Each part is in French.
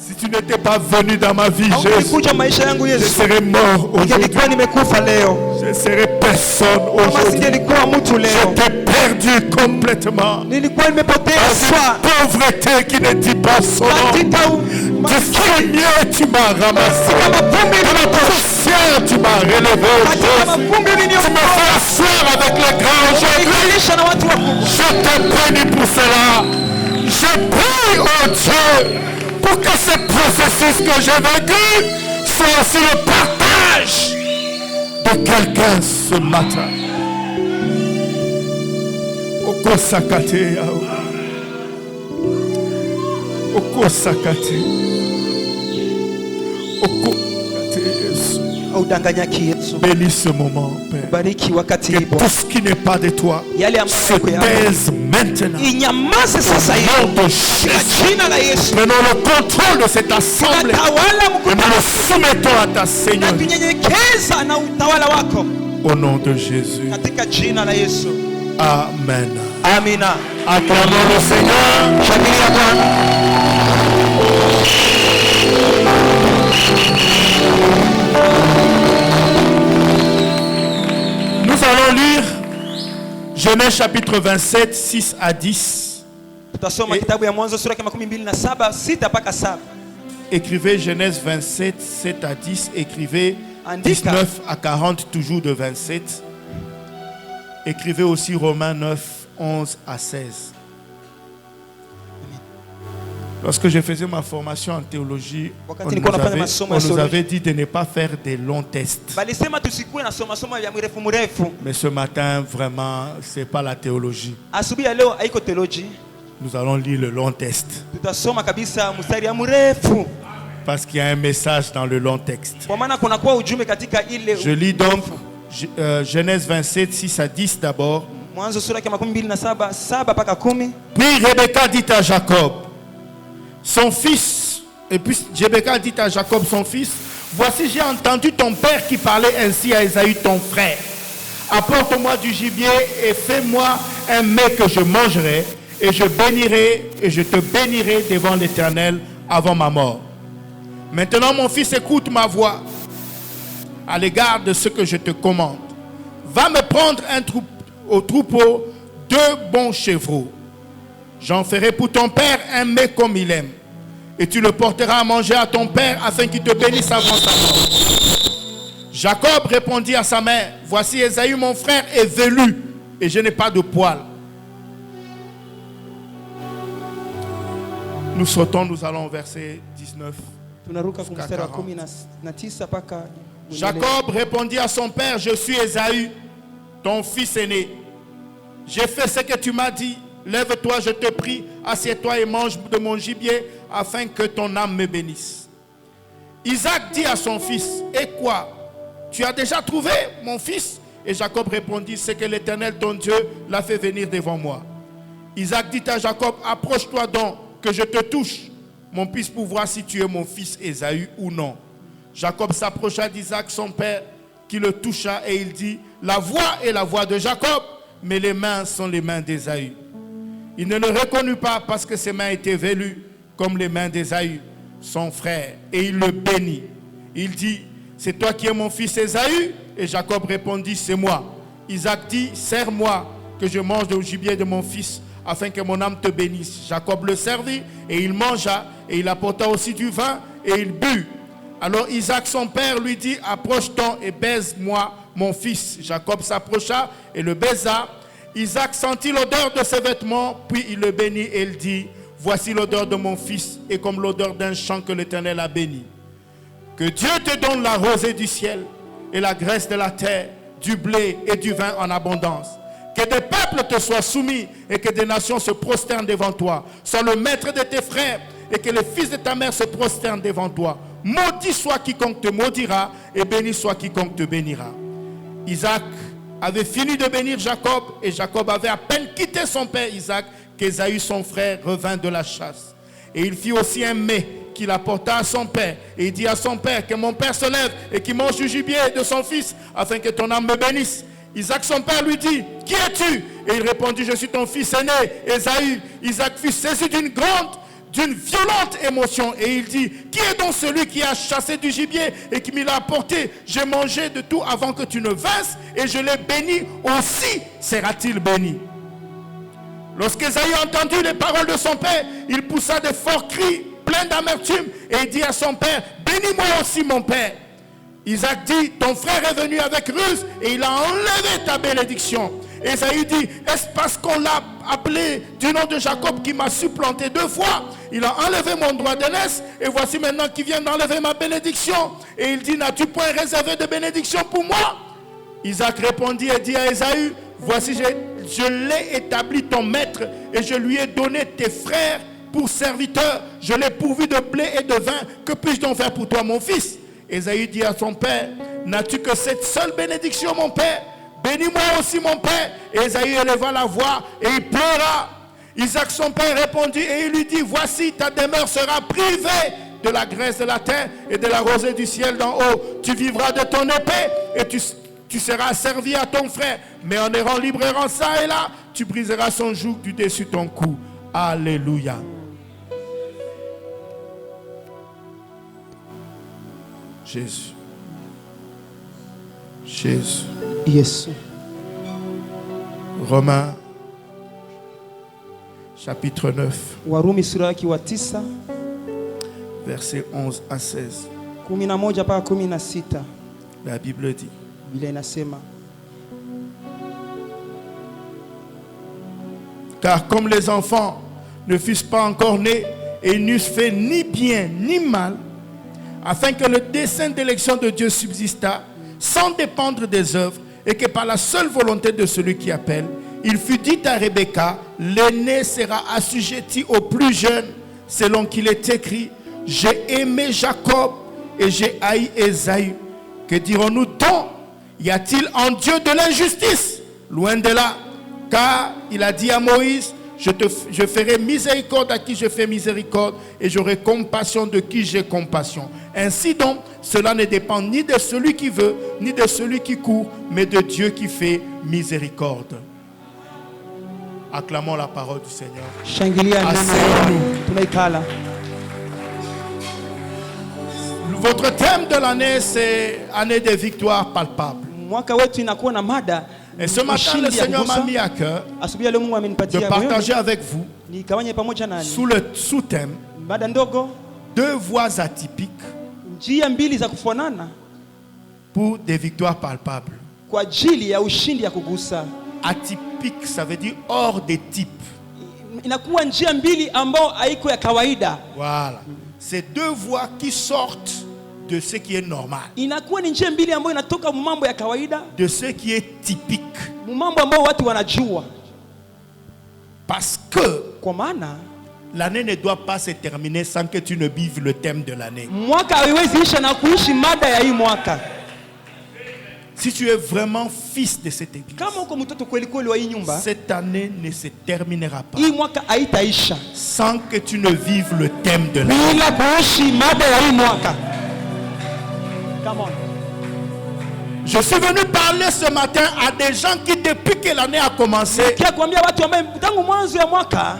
Si tu n'étais pas venu dans ma vie, Jésus, je Yesu, serais mort aujourd'hui. ningelikuwa nimekufa leo. Je serais personne Kama aujourd'hui. singelikuwa mtu leo, J'étais perdu complètement. nilikuwa nimepotea sawa. Pauvreté qui ne dit pas son nom. Katika Du fumier, tu m'as ramassé. De la poussière, tu m'as relevé. Tu me fais asseoir avec les grands aujourd'hui. Je te bénis pour cela. Je prie, oh Dieu, pour que ce processus que j'ai vécu soit aussi le partage de quelqu'un ce matin. Okosakate yao. Okosakate. Okosakate Yesu. Haudanganyaki Yesu. Bénis ce moment, Père. Bariki wakati Que ipo. tout ce qui n'est pas de toi Yale ambayo se yako yako. taise maintenant. Inyamaze sasa hivi. Au nom de Kwa Jésus. jina la Yesu. Prenons le contrôle de cette assemblée Tunatawala et nous mkutano. le soumettons à ta Na Seigneur. tunyenyekeza na utawala wako. Au nom de Jésus. Katika jina la Yesu. Amen. Amina. Acclamons le Seigneur. Shangilia Bwana. Nous allons lire Genèse chapitre 27, 6 à 10. Tutasoma kitabu ya Mwanzo sura ya 27, 6 mpaka 7. Écrivez Genèse 27, 7 à 10. Écrivez Andika. 19 à 40, toujours de 27. Écrivez aussi Romains 9, 11 à 16. Lorsque je faisais ma formation en théologie, on nous avait dit de ne pas faire des longs tests. Balisema tusikue na soma ya mrefu mrefu. Mais ce matin, vraiment, ce n'est pas la théologie. Asubuhi ya leo haiko theology. Nous allons lire le long test. Tutasoma kabisa mstari ya mrefu. Parce qu'il y a un message dans le long texte. Kwa maana kuna kwa ujumbe katika ile. Je lis donc Genèse 27, 6 à 10 d'abord. Mwanzo sura ya 27, 7 mpaka 10. Puis Rebecca dit à Jacob, son fils, et puis Rebecca dit à Jacob, son fils, voici j'ai entendu ton père qui parlait ainsi à Ésaü, ton frère. Apporte-moi du gibier et fais-moi un mets que je mangerai, et je bénirai, et je te bénirai devant l'Éternel avant ma mort. Maintenant, mon fils, écoute ma voix à l'égard de ce que je te commande. Va me prendre au troupeau 2 bons chevreaux. J'en ferai pour ton père un mets comme il aime. Et tu le porteras à manger à ton père afin qu'il te bénisse avant sa mort. Jacob répondit à sa mère, voici Ésaü mon frère est velu et je n'ai pas de poil. Nous sautons, nous allons au verset 19. Jacob répondit à son père, je suis Ésaü, ton fils aîné. J'ai fait ce que tu m'as dit. Lève-toi, je te prie, assieds-toi et mange de mon gibier afin que ton âme me bénisse. Isaac dit à son fils, et quoi? Tu as déjà trouvé mon fils? Et Jacob répondit, c'est que l'Éternel ton Dieu l'a fait venir devant moi. Isaac dit à Jacob, approche-toi donc, que je te touche, mon fils, pour voir si tu es mon fils Ésaü ou non. Jacob s'approcha d'Isaac, son père, qui le toucha, et il dit, la voix est la voix de Jacob, mais les mains sont les mains d'Ésaü. Il ne le reconnut pas parce que ses mains étaient velues comme les mains d'Ésaü, son frère, et il le bénit. Il dit, c'est toi qui es mon fils Ésaü? Et Jacob répondit, c'est moi. Isaac dit, serre-moi que je mange le gibier de mon fils afin que mon âme te bénisse. Jacob le servit et il mangea et il apporta aussi du vin et il but. Alors Isaac son père lui dit, approche-toi et baise-moi mon fils. Jacob s'approcha et le baisa. Isaac sentit l'odeur de ses vêtements, puis il le bénit et il dit, voici l'odeur de mon fils et comme l'odeur d'un champ que l'Éternel a béni. Que Dieu te donne la rosée du ciel et la graisse de la terre, du blé et du vin en abondance. Que des peuples te soient soumis et que des nations se prosternent devant toi. Sois le maître de tes frères et que les fils de ta mère se prosternent devant toi. Maudit soit quiconque te maudira et béni soit quiconque te bénira. Isaac avait fini de bénir Jacob et Jacob avait à peine quitté son père Isaac qu'Ésaü son frère revint de la chasse. Et il fit aussi un mets qu'il apporta à son père. Et il dit à son père que mon père se lève et qu'il mange du gibier de son fils afin que ton âme me bénisse. Isaac son père lui dit, qui es-tu? Et il répondit, je suis ton fils aîné, Ésaü. Isaac fut saisi d'une grande d'une violente émotion et il dit, qui est donc celui qui a chassé du gibier et qui me l'a apporté? J'ai mangé de tout avant que tu ne vinsses et je l'ai béni, aussi sera-t-il béni. Lorsqu'Ésaü a entendu les paroles de son père, il poussa de forts cris pleins d'amertume et il dit à son père, bénis-moi aussi mon père. Isaac dit, ton frère est venu avec ruse et il a enlevé ta bénédiction. Ésaü dit, est-ce parce qu'on l'a appelé du nom de Jacob qui m'a supplanté 2 fois? Il a enlevé mon droit d'aînesse et voici maintenant qu'il vient d'enlever ma bénédiction. Et il dit, n'as-tu point réservé de bénédiction pour moi? Isaac répondit et dit à Ésaü, voici je l'ai établi ton maître et je lui ai donné tes frères pour serviteurs. Je l'ai pourvu de blé et de vin. Que puis-je donc faire pour toi mon fils? Ésaü dit à son père, n'as-tu que cette seule bénédiction mon père? Bénis-moi aussi mon père. Ésaü éleva la voix et il pleura. Isaac son père répondit et il lui dit, voici ta demeure sera privée de la graisse de la terre et de la rosée du ciel d'en haut. Tu vivras de ton épée et tu seras servi à ton frère. Mais en errant libre errant ça et là, tu briseras son joug du dessus ton cou. Alléluia. Jésus. Jésus. Yesu. Romains chapitre 9. Warumi sura yake wa 9 versets 11 à 16. 11 mpaka 16. La Bible dit, Biblia inasema, car comme les enfants ne fussent pas encore nés et n'eussent fait ni bien ni mal, afin que le dessein d'élection de Dieu subsistât sans dépendre des œuvres, et que par la seule volonté de celui qui appelle, il fut dit à Rebecca, l'aîné sera assujetti au plus jeune, selon qu'il est écrit, j'ai aimé Jacob et j'ai haï Ésaü. Que dirons-nous donc? Y a-t-il en Dieu de l'injustice? Loin de là, car il a dit à Moïse, je ferai miséricorde à qui je fais miséricorde et j'aurai compassion de qui j'ai compassion. Ainsi donc, cela ne dépend ni de celui qui veut, ni de celui qui court, mais de Dieu qui fait miséricorde. Acclamons la parole du Seigneur. Shangilia neno. Tunaikala. Votre thème de l'année, c'est année de victoire palpable. Mwaka wetu inakuwa na mada. Et ce matin, le Seigneur m'a mis à cœur de partager avec vous, sous le sous-thème, 2 voies atypiques pour des victoires palpables. Atypique, ça veut dire hors des types. Voilà. C'est 2 voies qui sortent de ce qui est normal, de ce qui est typique. Parce que l'année ne doit pas se terminer sans que tu ne vives le thème de l'année. Si tu es vraiment fils de cette église, cette année ne se terminera pas sans que tu ne vives le thème de l'année. Je suis venu parler ce matin à des gens qui, depuis que l'année a commencé,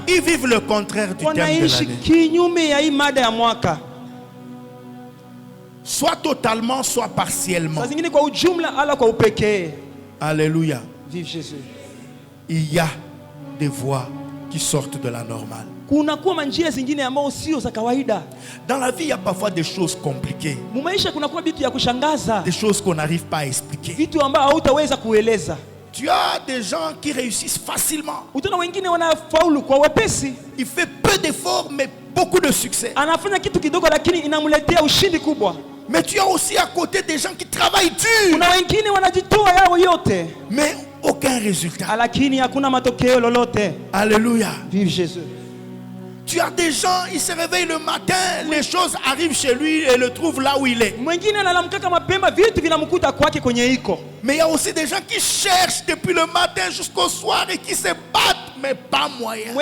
ils vivent le contraire du thème de l'année. Soit totalement, soit partiellement. Alléluia. Vive Jésus. Il y a des voies qui sortent de la normale. Dans la vie, il y a parfois des choses compliquées, des choses qu'on n'arrive pas à expliquer. Tu as des gens qui réussissent facilement. Il fait peu d'efforts, mais beaucoup de succès. Mais tu as aussi à côté des gens qui travaillent dur, mais aucun résultat. Alléluia. Vive Jésus. Tu as des gens, ils se réveillent le matin, les choses arrivent chez lui et le trouvent là où il est. Mais il y a aussi des gens qui cherchent depuis le matin jusqu'au soir et qui se battent, mais pas moyen.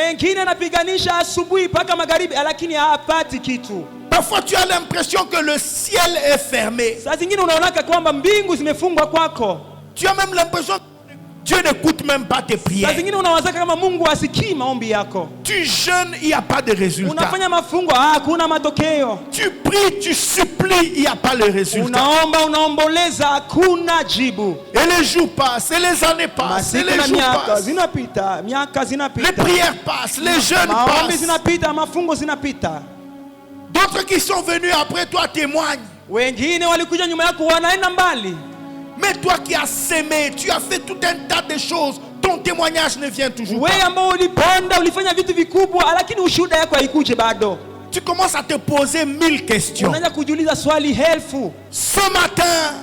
Parfois tu as l'impression que le ciel est fermé. Tu as même l'impression que Dieu n'écoute même pas tes Saa prières. zingine unawazaka kama Mungu asikii maombi yako. Tu jeûnes, il n'y a pas de résultat. Unafanya mafungo, hakuna matokeo. Tu pries, tu supplies, il n'y a pas le résultat. Unaomba, unaomboleza, hakuna jibu. Et les jours passent, et les années passent, et Masiku les na jours miaka passent. zinapita, miaka Les zinapita. prières passent, les jeûnes Maombi passent. zinapita, mafungo zinapita. D'autres qui sont venus après toi témoignent. Wengine walikuja nyuma yako wanaenda mbali. Mais toi qui as sémé, tu as fait tout un tas de choses. Ton témoignage ne vient toujours Wewe pas. ambao ulipanda, ulifanya vitu vikubwa, lakini ushuhuda yako haikuje bado. Tu commences à te poser 1000 questions. Unaanza kujiuliza swali elfu. Ce matin,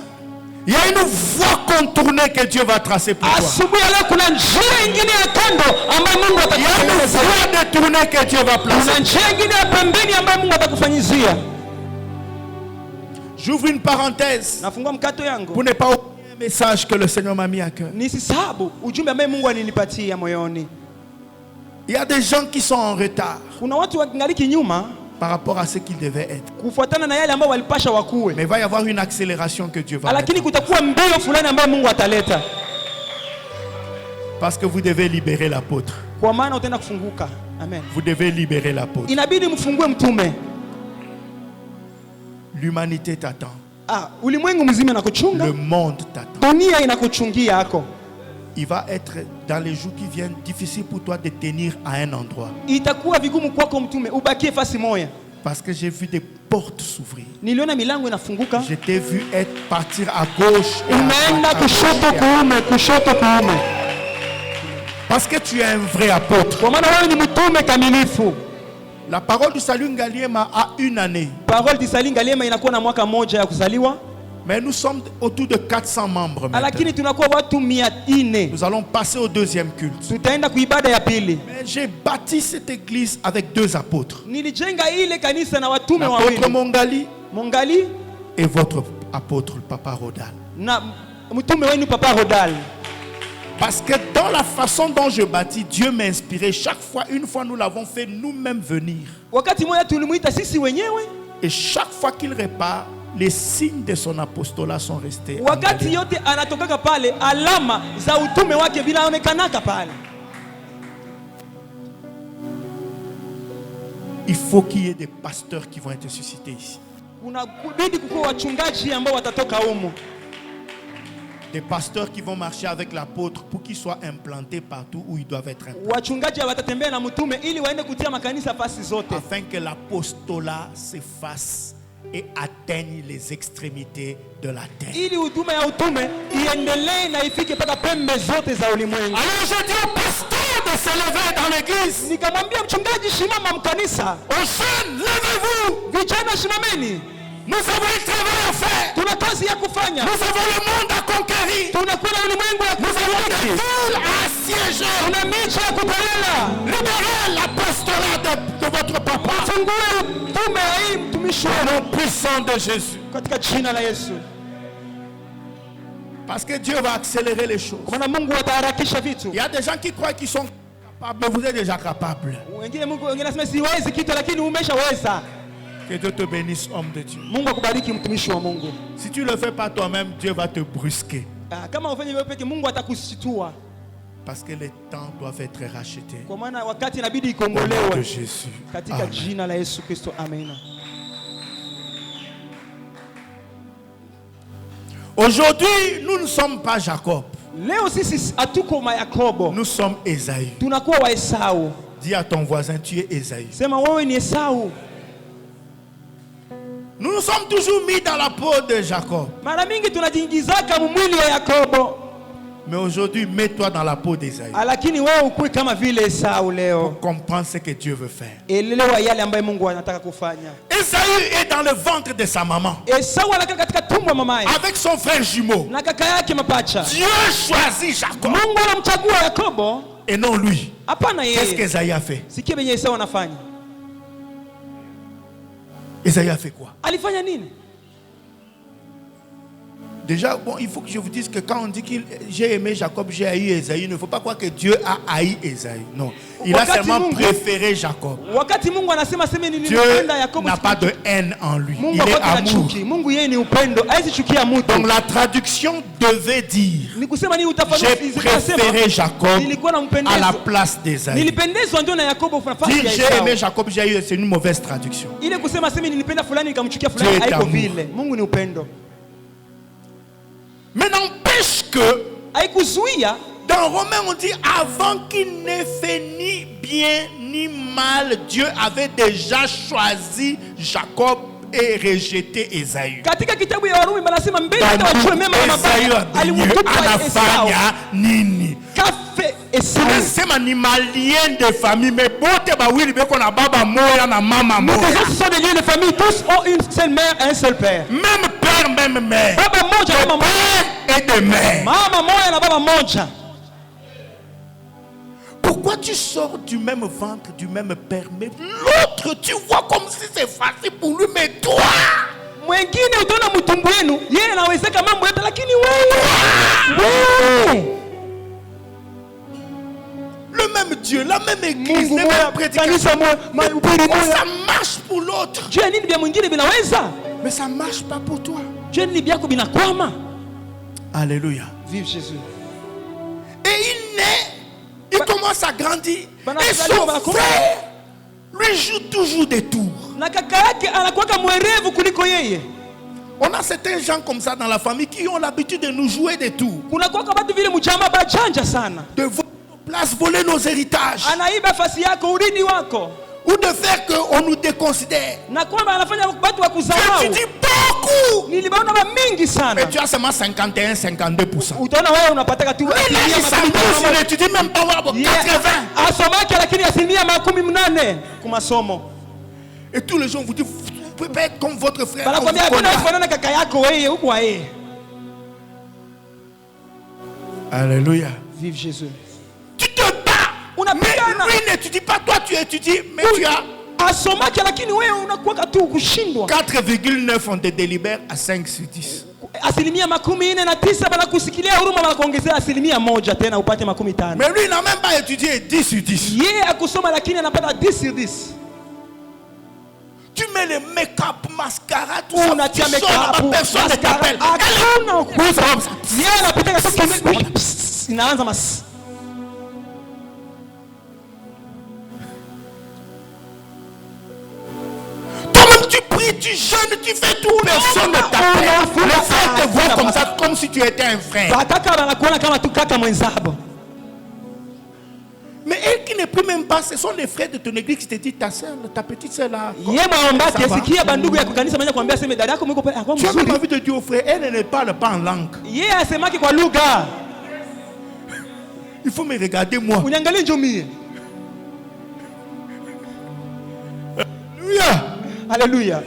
il y a une voie contournée que Dieu va tracer pour toi. Asubuhi leo kuna njia nyingine ya kando ambayo Mungu Il y a une atakueleza. voie détournée que Dieu va placer. Kuna njia nyingine ya pembeni ambayo Mungu atakufanyizia. J'ouvre une parenthèse Nafungua mkato yangu. pour ne pas oublier un message que le Seigneur m'a mis à cœur. Nisisahabu ujumbe ambao Mungu alinipatia moyoni. Il y a des gens qui sont en retard Kuna watu wangaliki nyuma par rapport à ce qu'ils devaient être. kufuatana na yale ambao walipasha wakuwe. Mais il va y avoir une accélération que Dieu va Lakini mettre. kutakuwa mbio fulani ambayo Mungu ataleta. Parce que vous devez libérer l'apôtre. Kwa maana utaenda kufunguka. Amen. Vous devez libérer l'apôtre. Inabidi mfungue mtume. L'humanité t'attend. Ulimwengu mzima nakuchunga. Le monde t'attend. Dunia inakuchungia yako. Il va être dans les jours qui viennent difficile pour toi de tenir à un endroit. Itakuwa vigumu kwako mtume ubakie fasi moja. Parce que j'ai vu des portes s'ouvrir. Niliona milango inafunguka. Je t'ai vu partir à gauche et Unaenda à kushoto kuume, kushoto kuume. parce que tu es un vrai apôtre. Kwa maana wewe ni mtume kamilifu. La parole du salut Ngaliema a une année. Parole du salut Ngaliema inakuwa na mwaka mmoja ya kuzaliwa. Mais nous sommes autour de 400 membres maintenant. Lakini tunakuwa watu 400. Nous allons passer au deuxième culte. Tutaenda kuibada ya pili. Mais j'ai bâti cette église avec 2 apôtres. Nilijenga ile kanisa na watume L'apôtre wawili. Mongali Mongali et votre apôtre, le Papa Rodal. na mtume wenu Papa Rodal. Parce que dans la façon dont je bâtis, Dieu m'a inspiré. Chaque fois, une fois, nous l'avons fait nous-mêmes venir. Wakati moja tulimuita sisi wenyewe. Et chaque fois qu'il repart, les signes de son apostolat sont restés. Wakati yote anatokaka pale, alama za utume wake vinaonekanaka pale. Il faut qu'il y ait des pasteurs qui vont être suscités ici. Unabidi kukuwa wachungaji ambao watatoka humo. Des pasteurs qui vont marcher avec l'apôtre pour qu'ils soient implantés partout où ils doivent être implantés. Wachungaji watatembea na mtume ili waende kutia makanisa fasi zote. Afin que l'apostolat s'efface et atteigne les extrémités de la terre. Ili huduma ya utume iendelee na ifike mpaka pembe zote za ulimwengu. Alors je dis au pasteur de se lever dans l'église. Nikamwambia mchungaji, shimama mkanisa. Aux jeunes, levez-vous. Vijana shimameni. Nous avons un travail à faire. Tuna kazi ya kufanya. Nous avons le monde à conquérir. Tunakuwa na ulimwengu ya Nous avons des kuishi. villes à siéger. Tuna miji ya kutawala. Libérez l'apostolat de votre papa. Fungue utume wa hii mtumishi Au wenu nom puissant de Jésus. katika jina la Yesu. Parce que Dieu va accélérer les choses. Kwa maana Mungu ataharakisha vitu. Il y a des gens qui croient qu'ils sont capables, mais vous êtes déjà capables. Wengine anasema siwezi kitu lakini umeshaweza. Que Dieu te bénisse, homme de Dieu. Mungu akubariki mtumishi wa Mungu. Si tu ne le fais pas toi-même, Dieu va te brusquer. Kama ufanye wewe peke, Mungu atakusitua. Parce que les temps doivent être rachetés. Kwa maana wakati inabidi Au nom de ikombolewe Jésus. katika Amen. jina la Yesu Kristo. Amen. Aujourd'hui, nous ne sommes pas Jacob. Leo sisi hatuko Yakobo. Nous sommes Esaü. Tunakuwa wa Esau. Dis à ton voisin, tu es Esaü. Sema wewe ni Esau. Nous nous sommes toujours mis dans la peau de Jacob. Mara mingi tunajiingizaka mwili wa Yakobo. Mais aujourd'hui, mets-toi dans la peau d'Esaü. Lakini wewe ukue kama vile Esau leo. Comprends ce que Dieu veut faire. Elewa yale ambayo Mungu anataka kufanya. Esaü est dans le ventre de sa maman. Esau anakaa katika tumbo ya mama yake Avec son frère jumeau. na kaka yake mapacha. Dieu choisit Jacob. Mungu anamchagua Yakobo. Et non lui. Hapana Qu'est-ce yeye. qu'Esaü a fait? Sikia benye Esau anafanya. Esaü a fait quoi? Alifanya nini? Déjà, bon, il faut que je vous dise que quand on dit que j'ai aimé Jacob, j'ai haï Esaü, il ne faut pas croire que Dieu a haï Esaü. Non. Il a seulement préféré Jacob. Dieu n'a pas de haine en lui. Il est amour. Donc la traduction devait dire: j'ai préféré Jacob à la place d'Esaü. Dire j'ai aimé Jacob, j'ai haï, c'est une mauvaise traduction. Dieu est amour. Mais n'empêche que dans Romains on dit avant qu'il n'ait fait ni bien ni mal, Dieu avait déjà choisi Jacob et rejeté Esaü. Nini. C'est un malien de famille, mais bote ba wili beko na baba moya na mama moya. Ce sont des liens de famille, tous ont une seule mère et un seul père. Même père, même mère. Baba moja na mama et de mère. Mama moya na baba moja. Pourquoi tu sors du même ventre, du même père, mais l'autre tu vois comme si c'est facile pour lui, mais toi mwengine utaona mtumbu wenu yeye anawezeka mambo yote lakini wewe le même Dieu, la même église, les mêmes prédications, ça marche pour l'autre. Mais ça ne marche pas pour toi. Alléluia. Vive Jésus. Et il naît, il commence à grandir. Et son frère lui joue toujours des tours. On a certains gens comme ça dans la famille qui ont l'habitude de nous jouer des tours. De place, voler nos héritages. Ou de faire qu'on nous déconsidère. Tu dis beaucoup. Mais tu as seulement 51-52%. Tu dis même pas 80. Et tous les gens vous disent vous ne pouvez pas être comme votre frère. Alléluia. Vive Jésus. Tu te bats. Mais lui n'étudie pas, toi tu étudies, mais tu as 4,9 on te délibère à 5 sur 10. Mais lui n'a même pas étudié 10 sur 10. Tu mets le make-up, mascara, tout ça. Tu sors, personne ne t'appelle. Toi-même tu pries, tu jeûnes, tu fais tout, personne ne t'appelle. Le frère te voit comme ça, comme si tu étais un frère. Mais elle qui ne prie même pas, ce sont les frères de ton église qui te disent ta soeur, ta petite soeur là. Tu as même envie de dire au frère, elle ne parle pas en langue. Il faut me regarder moi. Alléluia. Alléluia.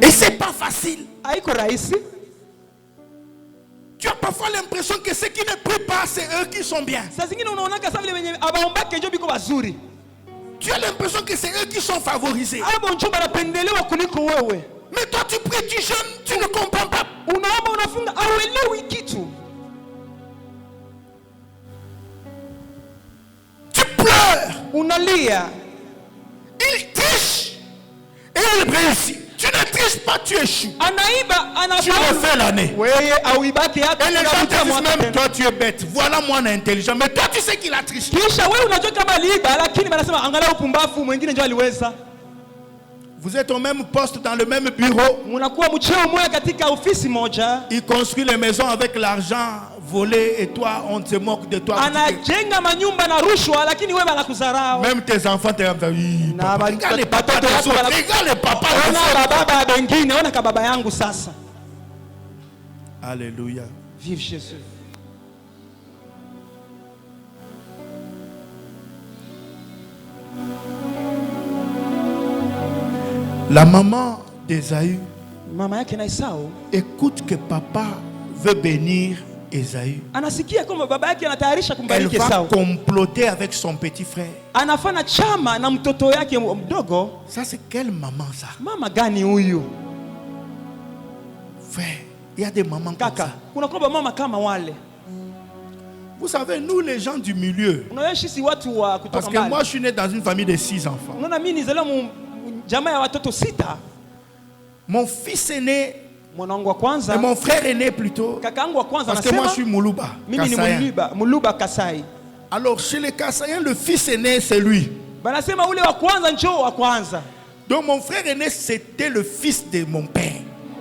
Et c'est pas facile. Tu as parfois l'impression que ceux qui ne prient pas, c'est eux qui sont bien. Tu as l'impression que c'est eux qui sont favorisés. Mais toi tu pries, tu jeûnes, tu ne comprends pas. Tu pleures. Il triche et il réussit. Tu ne triches pas, tu échoues. Tu refais l'année. Et les gens te disent même toi tu es bête. Voilà moi intelligent. Mais toi tu sais qu'il a triché. Vous êtes au même poste dans le même bureau. Il construit les maisons avec l'argent volé et toi on se moque de toi. Même tes enfants te disent regarde les papas des autres. Regarde les papas des autres. Alléluia. Vive Jésus. La maman d'Esaü écoute que papa veut bénir Esaü. Elle va comploter avec son petit frère. Ça c'est quelle maman ça? Frère, il y a des mamans comme Kaka, ça. kuna kwa mama kama wale. Vous savez, nous les gens du milieu, Unaishi si watu wa kutoka parce que mbali. moi je suis né dans une famille de 6 enfants. Unaona mimi nizaliwa jamaa ya watoto 6. Mon fils aîné Mwanangu wa et kwanza, mon frère aîné plutôt, kakaangu wa kwanza parce que moi je anasema suis Moulouba. mimi ni Kassaïen. Muluba Kasai. Alors chez les Kassaïens, le fils aîné c'est lui. Banasema ule wa kwanza njoo wa kwanza. Donc mon frère aîné c'était le fils de mon père.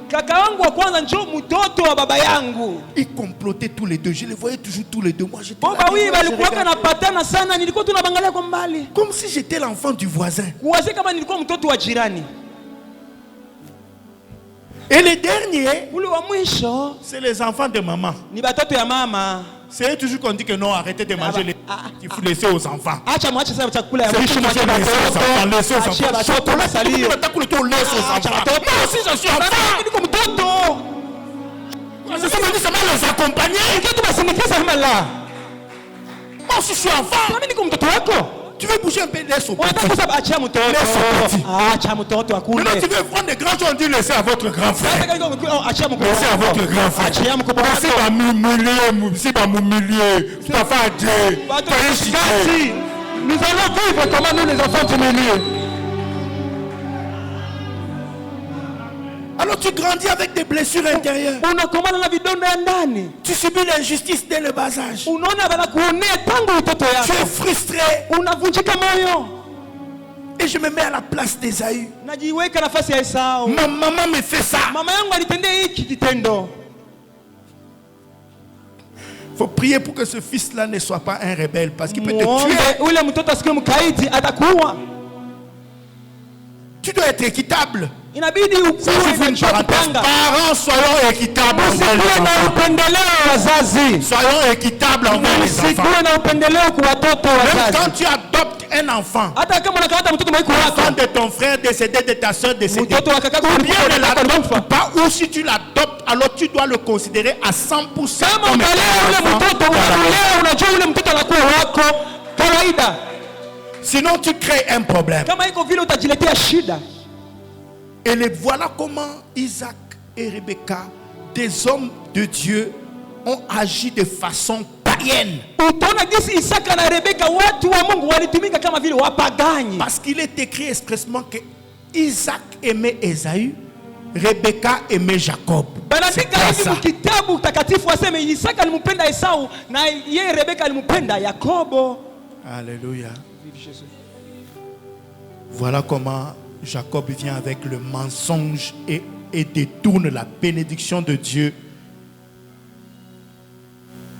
Kaka wangu wa kwanza njoo mtoto wa baba yangu. Ils complotaient tous les deux. Je les voyais toujours tous les deux. Moi j'étais Baba là, wii je walikuwa regardais. napatana sana, nilikuwa tunabangalia kwa mbali. Comme si j'étais l'enfant du voisin. Kuwaze kama nilikuwa mtoto wa jirani. Et les derniers, Ule wa mwisho c'est les enfants de maman. ni batoto ya mama. C'est eux toujours qu'on dit que non, arrêtez de manger les... Il faut laisser aux enfants. Acha mwache sasa chakula ya C'est mwisho toujours mwache laisser aux enfants, laisser aux Achia enfants. batoto Chocolat, wasalio. tout le temps, laisse aux Acha enfants. batoto. Moi aussi je suis enfant. Niko mtoto. C'est ça, on dit seulement les accompagner. Kitu basindikiza kama la. Moi aussi je suis enfant. Mimi niko mtoto wako. Tu veux bouger un peu, laisse au Unataka petit. kusema achia mtoto. Laisse petit. Acha mtoto akule. Maintenant tu veux prendre des grands choses, on dit laissez à votre grand frère. Achia mkubwa. Laissez à votre grand frère. Achia mkubwa. Si va m'humilier, si va m'humilier, tu vas faire Dieu. Kazi. Nous allons vivre comment nous les enfants du milieu. Alors tu grandis avec des blessures intérieures. Unakomana na vidonda ya ndani. Tu subis l'injustice dès le bas âge. Unaona banakuonea tangu utoto Tu yako. es frustré. Unavunjika moyo. Et je me mets à la place d'Ésaü. Najiweka nafasi ya Esau. Ma maman me fait ça. Mama yangu alitendea hiki kitendo. Il faut prier pour que ce fils-là ne soit pas un rebelle. Parce qu'il peut te Muombe tuer. ule mtoto asikie mkaidi atakuwa. Tu dois être équitable. Inabidi Ça, ukuwe c'est na une parenthèse. kupanga. Parents, soyons équitables envers les Usikuwe na enfants. upendeleo wa wazazi. Soyons équitables envers les enfants. Usikuwe na upendeleo kwa watoto wa Même wazazi. quand tu adoptes un enfant, Hata kama unakamata mtoto mwiko l'enfant wako. de ton frère décédé, de ta soeur décédée, Mtoto wa kakako ou bien ne l'adopte alikufa. pas, ou si tu l'adoptes, alors tu dois le considérer à 100% Kama comme ukalea ule un enfant. mtoto unamlea, unajua ule mtoto anakuwa wako kawaida. Sinon tu crées un problème. Kama iko vile utajiletea shida. Et voilà comment Isaac et Rebecca, des hommes de Dieu, ont agi de façon païenne. Utaona jinsi Isaka na Rebeka watu wa Mungu walitumika kama vile wapagani. Parce qu'il est écrit expressement que Isaac aimait Ésaü, Rebecca aimait Jacob. C'est Banandika pas hivi ça. mkitabu takatifu waseme Isaka alimpenda Esau na yeye Rebeka alimpenda Yakobo. Alléluia. Voilà comment Jacob vient avec le mensonge et détourne la bénédiction de Dieu.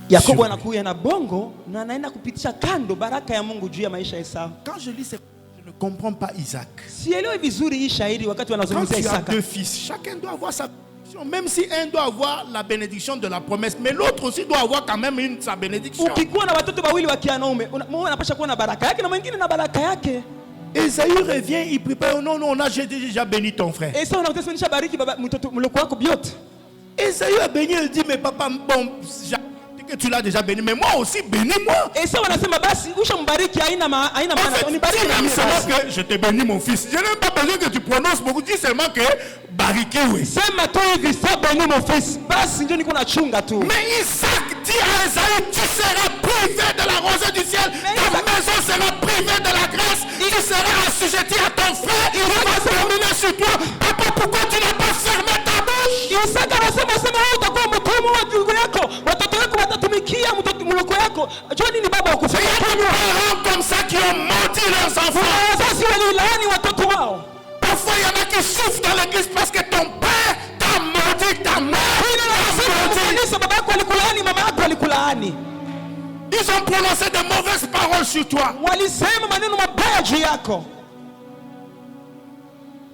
Yakobo anakuja na bongo na anaenda kupitisha kando baraka ya Mungu juu ya maisha ya Esau. Quand je lis ça, je ne comprends pas Isaac. Sielewi vizuri hii shairi wakati Quand wanazungumzia tu as Isaka. deux fils, chacun doit avoir sa bénédiction. Même si un doit avoir la bénédiction de la promesse, mais l'autre aussi doit avoir quand même sa bénédiction. Ukikuwa na watoto wawili wa kianaume, mmoja anapaswa kuwa na baraka yake na mwingine na baraka yake. Esaü revient, il prépare. Non, non, j'ai déjà béni ton frère. Esau anakuta nishabariki baba mtoto mloko wako biote. Esaü a béni, il dit, mais papa, bon, que tu l'as déjà béni, mais moi aussi bénis-moi. Esau anasema basi ushambariki haina maana, En fait, unibariki dis na même mimi seulement basi. que je te bénis mon fils. Je n'ai pas besoin que tu prononces beaucoup. Dis seulement que bariki oui. Sema tu hivi sasa ni mon fils. Basi ndio niko nachunga tu. Mais Isaac dit à Esaü, tu seras privé de la rosée du ciel. Ta maison sera privée de la grâce. Tu seras assujetti à ton frère. Il va se terminer sur toi. Papa, pourquoi tu n'as pas fermé ta bouche? Isaka anasema wewe utakuwa mtumwa wa ndugu yako. Watoto wako watatumikia mtoto mloko yako. Jua nini baba Il y a des parents comme ça qui ont menti leurs enfants. Wazazi walilaani watoto wao. Parfois, il y en a qui souffrent dans l'église parce que ton père t'a maudit, ta mère t'a maudit. Kanisa baba yako alikulaani, mama yako alikulaani. Ils ont prononcé de mauvaises paroles sur toi. Walisema maneno mabaya juu yako.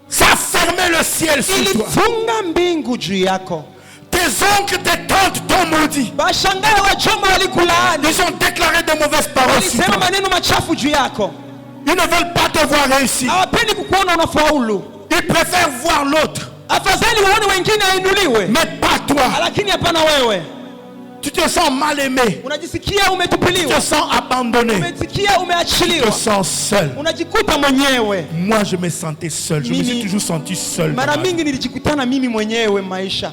Ça a fermé le ciel sur toi. Ilifunga mbingu juu yako. Tes oncles, tes tantes t'ont maudit. Bashangae wachoma walikulaani. Ils ont déclaré de mauvaises paroles sur Walisema toi. maneno machafu juu yako. Ils ne veulent pas te voir réussir. Hawapendi kukuona unafaulu. Ils préfèrent voir l'autre, Afadhali waone wengine ainuliwe, mais pas toi. lakini hapana wewe. Tu te sens mal aimé. Unajisikia Tu umetupiliwa, te sens abandonné. umesikia Tu umeachiliwa, te sens seul. unajikuta mwenyewe. Moi, je me sentais seul. Je me suis Mimi- toujours senti seul. dans Mara ma vie. mingi nilijikutana mimi mwenyewe maisha.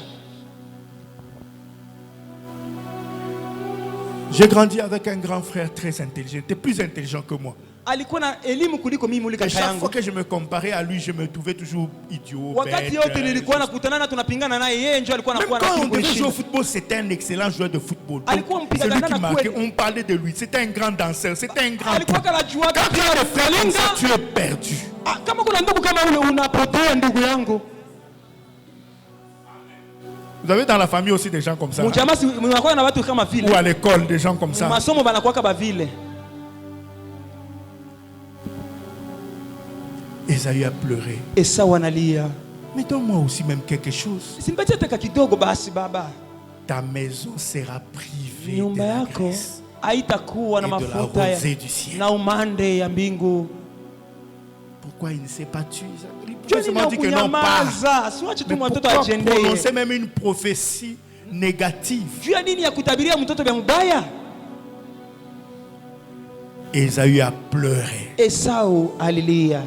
J'ai grandi avec un grand frère très intelligent. Il était plus intelligent que moi. alikuwa na elimu kuliko mimi ule Et kaka chaque yangu. fois que je me comparais à lui, je me trouvais toujours idiot. Wakati bête, yote nilikuwa nakutana na tunapingana naye, yeye ndio alikuwa Même anakuwa quand on na devait jouer au kitu. football, c'était un excellent joueur de football. Alikuwa Donc, mpiga celui kandanda qui marquait, kweli. on parlait de lui. C'était un grand danseur, c'était un grand. Alikuwa anajua Quand tu as des frères comme ça, tu kulinga. es perdu. Kama kuna ndugu kama ule unapotea ndugu yangu. Vous avez dans la famille aussi des gens comme ça. Mjamaa si mnakuwa na watu kama vile. Ou à l'école, des gens comme ça. Masomo banakuwa kama vile. Esaü a pleuré. Esau analia. Mais donne-moi aussi même quelque chose. Simbatie hata kidogo basi baba. Ta maison sera privée de Nyumba la yako graisse haitakuwa na et de la mafuta rosée du ciel. na umande ya mbingu. Pourquoi il ne s'est pas tué? Il Joni seulement na dit que non, pas. kunyamaza. Siwache tu Mais mtoto pourquoi ajendee. prononcer même une prophétie négative? Juu ya nini ya kutabiria mtoto vya mbaya? Esaü a pleuré. Esau alilia.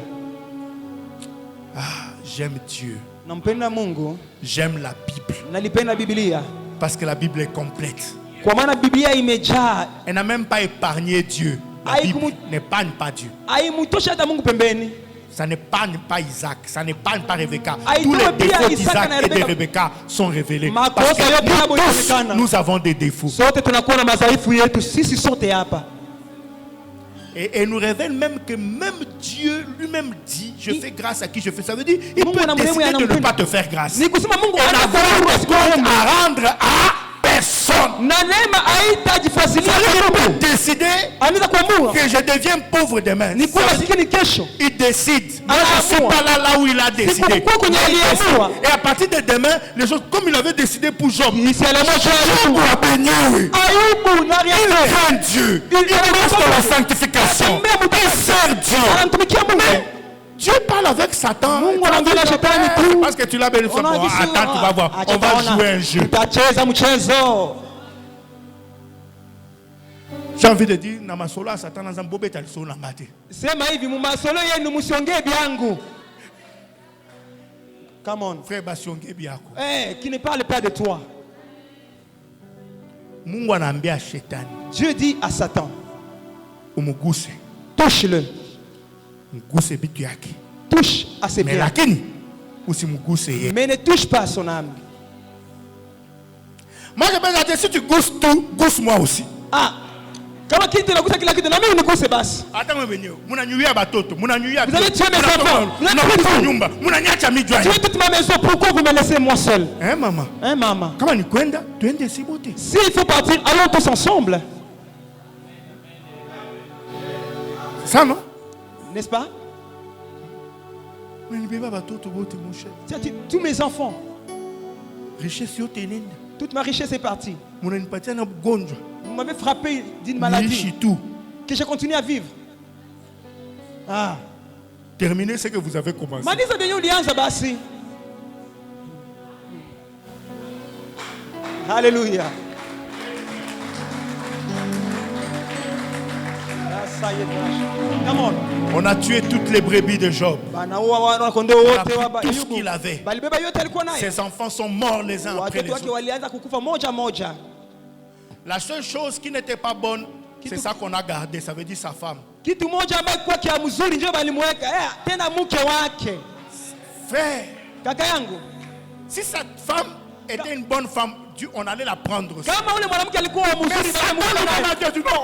Ah, j'aime Dieu. Nampenda Mungu, J'aime la Bible. nalipenda Biblia. Parce que la Bible est complète. Kwa maana Biblia imejaa. Elle n'a même pas épargné Dieu. La Aïe, Bible comment- n'épargne pas Dieu. Haimtosha hata Mungu pembeni. Ça n'épargne pas Isaac. Ça n'épargne pas Rebecca. Aïe, Tous les toi, Pia, défauts Isaac d'Isaac na et de Rebecca. Rebecca sont révélés. Makosa Parce que yote yabo nous tous, itaonekana. nous avons des défauts. Sote tunakuwa na madhaifu yetu, sisi sote hapa. Et nous révèle même que même Dieu lui-même dit, je fais grâce à qui je fais. Ça veut dire, il Mungu peut anamrehemu décider de ne anampenda. pas te faire grâce. Ni kusema Mungu Et anakuwa n'avoir de compte à rendre à personne. na neema haitajifasilia Il kwa peut Mungu. décider Anaweza kuamua que je deviens pauvre demain. ni kuwa masikini kesho. Il décide. Moi, Ah, je ne suis moi. pas là où il a décidé. pourquoi qu'on y a Il lié, décide. moi. Et à partir de demain, les choses, comme il avait décidé pour Job, Si elle est Job a béni. Ayubu na Il rien. craint Dieu. Il reste dans la sanctification. Il sert Dieu. Anamtumikia Mungu. Dieu parle avec Satan. Mungu Il anaongea na dit, shetani c'est tu. parce que tu l'as béni. Bon, attends, tu vas voir. On va jouer un jeu. Tutacheza mchezo. J'ai envie de dire, Namasolo à Satan, dans un bobé, tu as le son en maté. Sema hivi mumasolo yenu msiongee byangu. Come on. Frère Basionge Biako. Qui ne parle pas de toi. Mungu anaambia shetani, Dieu dit à Satan, umuguse, touche-le. mguse bitu yake. Touche à ses Mais biens. lakini usimguse yeye. Mais ne touche pas son âme. Moi je pense que si tu gousses tout, gousse-moi aussi. Kama kitu nakuta kila kitu na mimi nikuse basi. Hata mwe wenyewe, munanyuia batoto, munanyuia Vous allez tuer mes enfants. munatoka nyumba, munanyacha mijwa. Tu es toute ma maison, pourquoi vous me laissez moi seul? Mama. Hein maman? Kama ni kwenda, tuende sibote. S'il faut partir, allons tous ensemble. C'est ça non? N'est-ce pas? Mais ni beba batoto bote mon cher. C'est-à-dire, tous mes enfants, Richesse yote nenda. toute ma richesse est partie. Munanipatia na gonjwa. Vous m'avez frappé d'une Niishi maladie tout. que j'ai continué à vivre. Terminez ce que vous avez commencé. Maliza venye ulianza basi. Alléluia. Come on. On a tué toutes les brebis de Job. Banaua wana kondoo On a wote pris wa tout ce Ayubu. qu'il avait. Balibeba yote alikuwa nayo. Ses enfants sont morts les uns après les Watoto wake autres. walianza kukufa moja moja. La seule chose qui n'était pas bonne, c'est ça qu'on a gardé. Ça veut dire sa femme. Kitu moja ambaye kwa kia mzuri ndio balimweka. Tena mke wake. Frère, Kaka yangu, si cette femme était une bonne femme, Dieu, on allait la prendre aussi. kama ule mwanamke alikuwa mzuri Mais Satan, bali on a dit, non,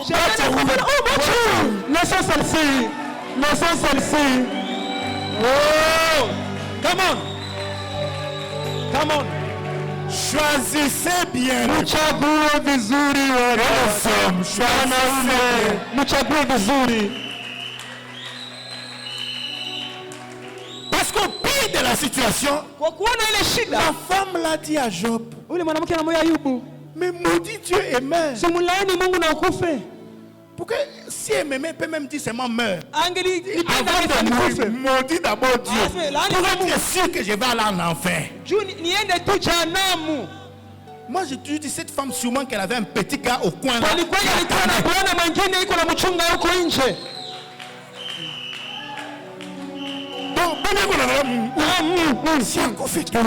laissons celle-ci. Laissons celle-ci. Oh! Come on. Come on. choisissez bien. Mchague vizuri Quelle femme, choisissez. Mchague vizuri. Parce qu'au pire de la situation, Kwa kuona ile shida, la femme l'a dit à Job, ule mwanamke anamwambia Ayubu, mais maudit Dieu et meurt. simulaani Mungu na ukufe. Pourquoi si elle m'aimait, elle peut même dire seulement meurt. Angeli Avant de mourir, maudit d'abord Dieu. Ah, là, Pour être sûr que je vais aller en enfer. juu niende tu jehanamu. Moi, j'ai toujours dit, cette femme, sûrement qu'elle avait un petit gars au coin là. Walikuwa alikuwa na bwana mwingine iko na mchunga huko nje. Donc, si on fait tout,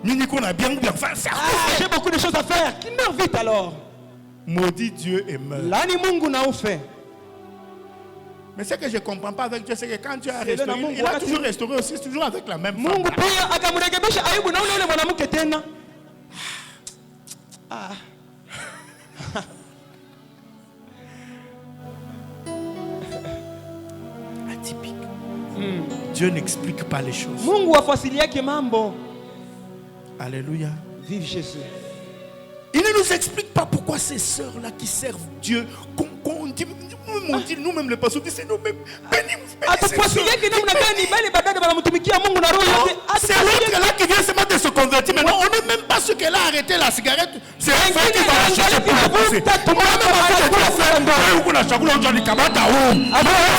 Mini qu'on a bien ou bien faire ça. j'ai beaucoup de choses à faire. Qui meurt vite alors? Maudit Dieu et meurt. Lani Mungu na ufe. Mais ce que je ne comprends pas avec Dieu, c'est que quand Dieu a C'est restauré, le Mungu, il a wakati- toujours restauré aussi, c'est toujours avec la même Mungu femme. pia akamrekebisha Ayubu na ule mwanamke tena. Atypique. Dieu n'explique pas les choses. Mungu afasili yake mambo. Alléluia. Vive Jésus. Il ne nous explique pas pourquoi ces sœurs-là qui servent Dieu, qu'on dit, nous-mêmes les pasteurs, c'est nous-mêmes. Bénis ces Atufasili sœurs. yake namna gani bali badala wanamtumikia Mungu na roho yake. C'est l'autre là qui vient seulement de se convertir. Maintenant, on n'est même pas sûr qu'elle a arrêté la cigarette. C'est un frère qui va la chercher pour la pousser. On a même pas dit à frère, on a chacun l'autre, on dit, Kabata, oh. On ne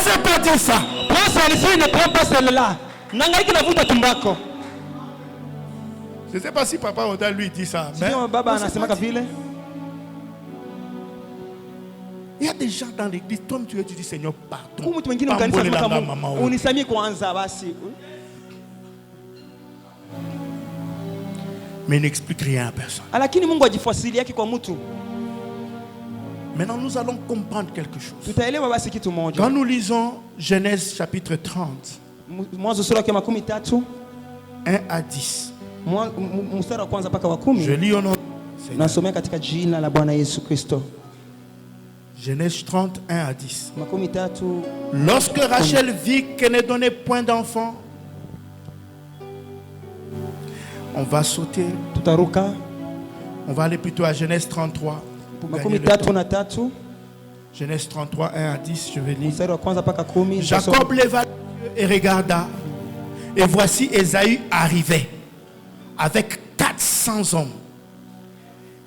sait pas dire ça. Pasa alisema ne prends pas celle-là. Nangaiki navuta tumbako. Je ne sais pas si papa Oda lui dit ça. Mais Sio baba anasemaka vile. il y a des gens dans l'église, toi tu dis Seigneur, pardon. Huyu mtu mwingine mkanisa Pambole anasema langa mama, Mungu, oh. unisamie kwanza basi. Mais il n'explique rien à personne. Lakini Mungu ajifasili yake kwa mtu. Maintenant, nous allons comprendre quelque chose. Tutaelewa basi kitu moja. Quand nous lisons Genèse chapitre 30, Mwanzo sura ya 13, 1 à 10. Mstari wa kwanza mpaka wa Je 10. lis au nom. Nasomea katika jina la Bwana Yesu Kristo. Genèse 30, 1 à 10. 13. Lorsque Rachel vit qu'elle ne donnait point d'enfant, on va sauter, Tutaruka on va aller plutôt à Genèse 33. Pour gagner le temps. 13. Genèse 33, 1 à 10, je vais lire. Mstari wa kwanza mpaka 10. Jacob leva les yeux et regarda, et voici Ésaü arrivait avec 400 hommes.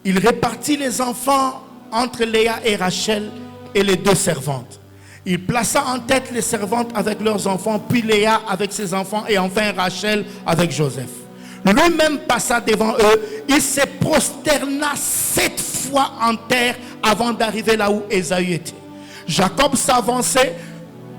Il répartit les enfants entre Léa et Rachel et les deux servantes. Il plaça en tête les servantes avec leurs enfants, puis Léa avec ses enfants, et enfin Rachel avec Joseph. Lui-même passa devant eux, il se prosterna 7 fois en terre avant d'arriver là où Ésaü était. Jacob s'avançait,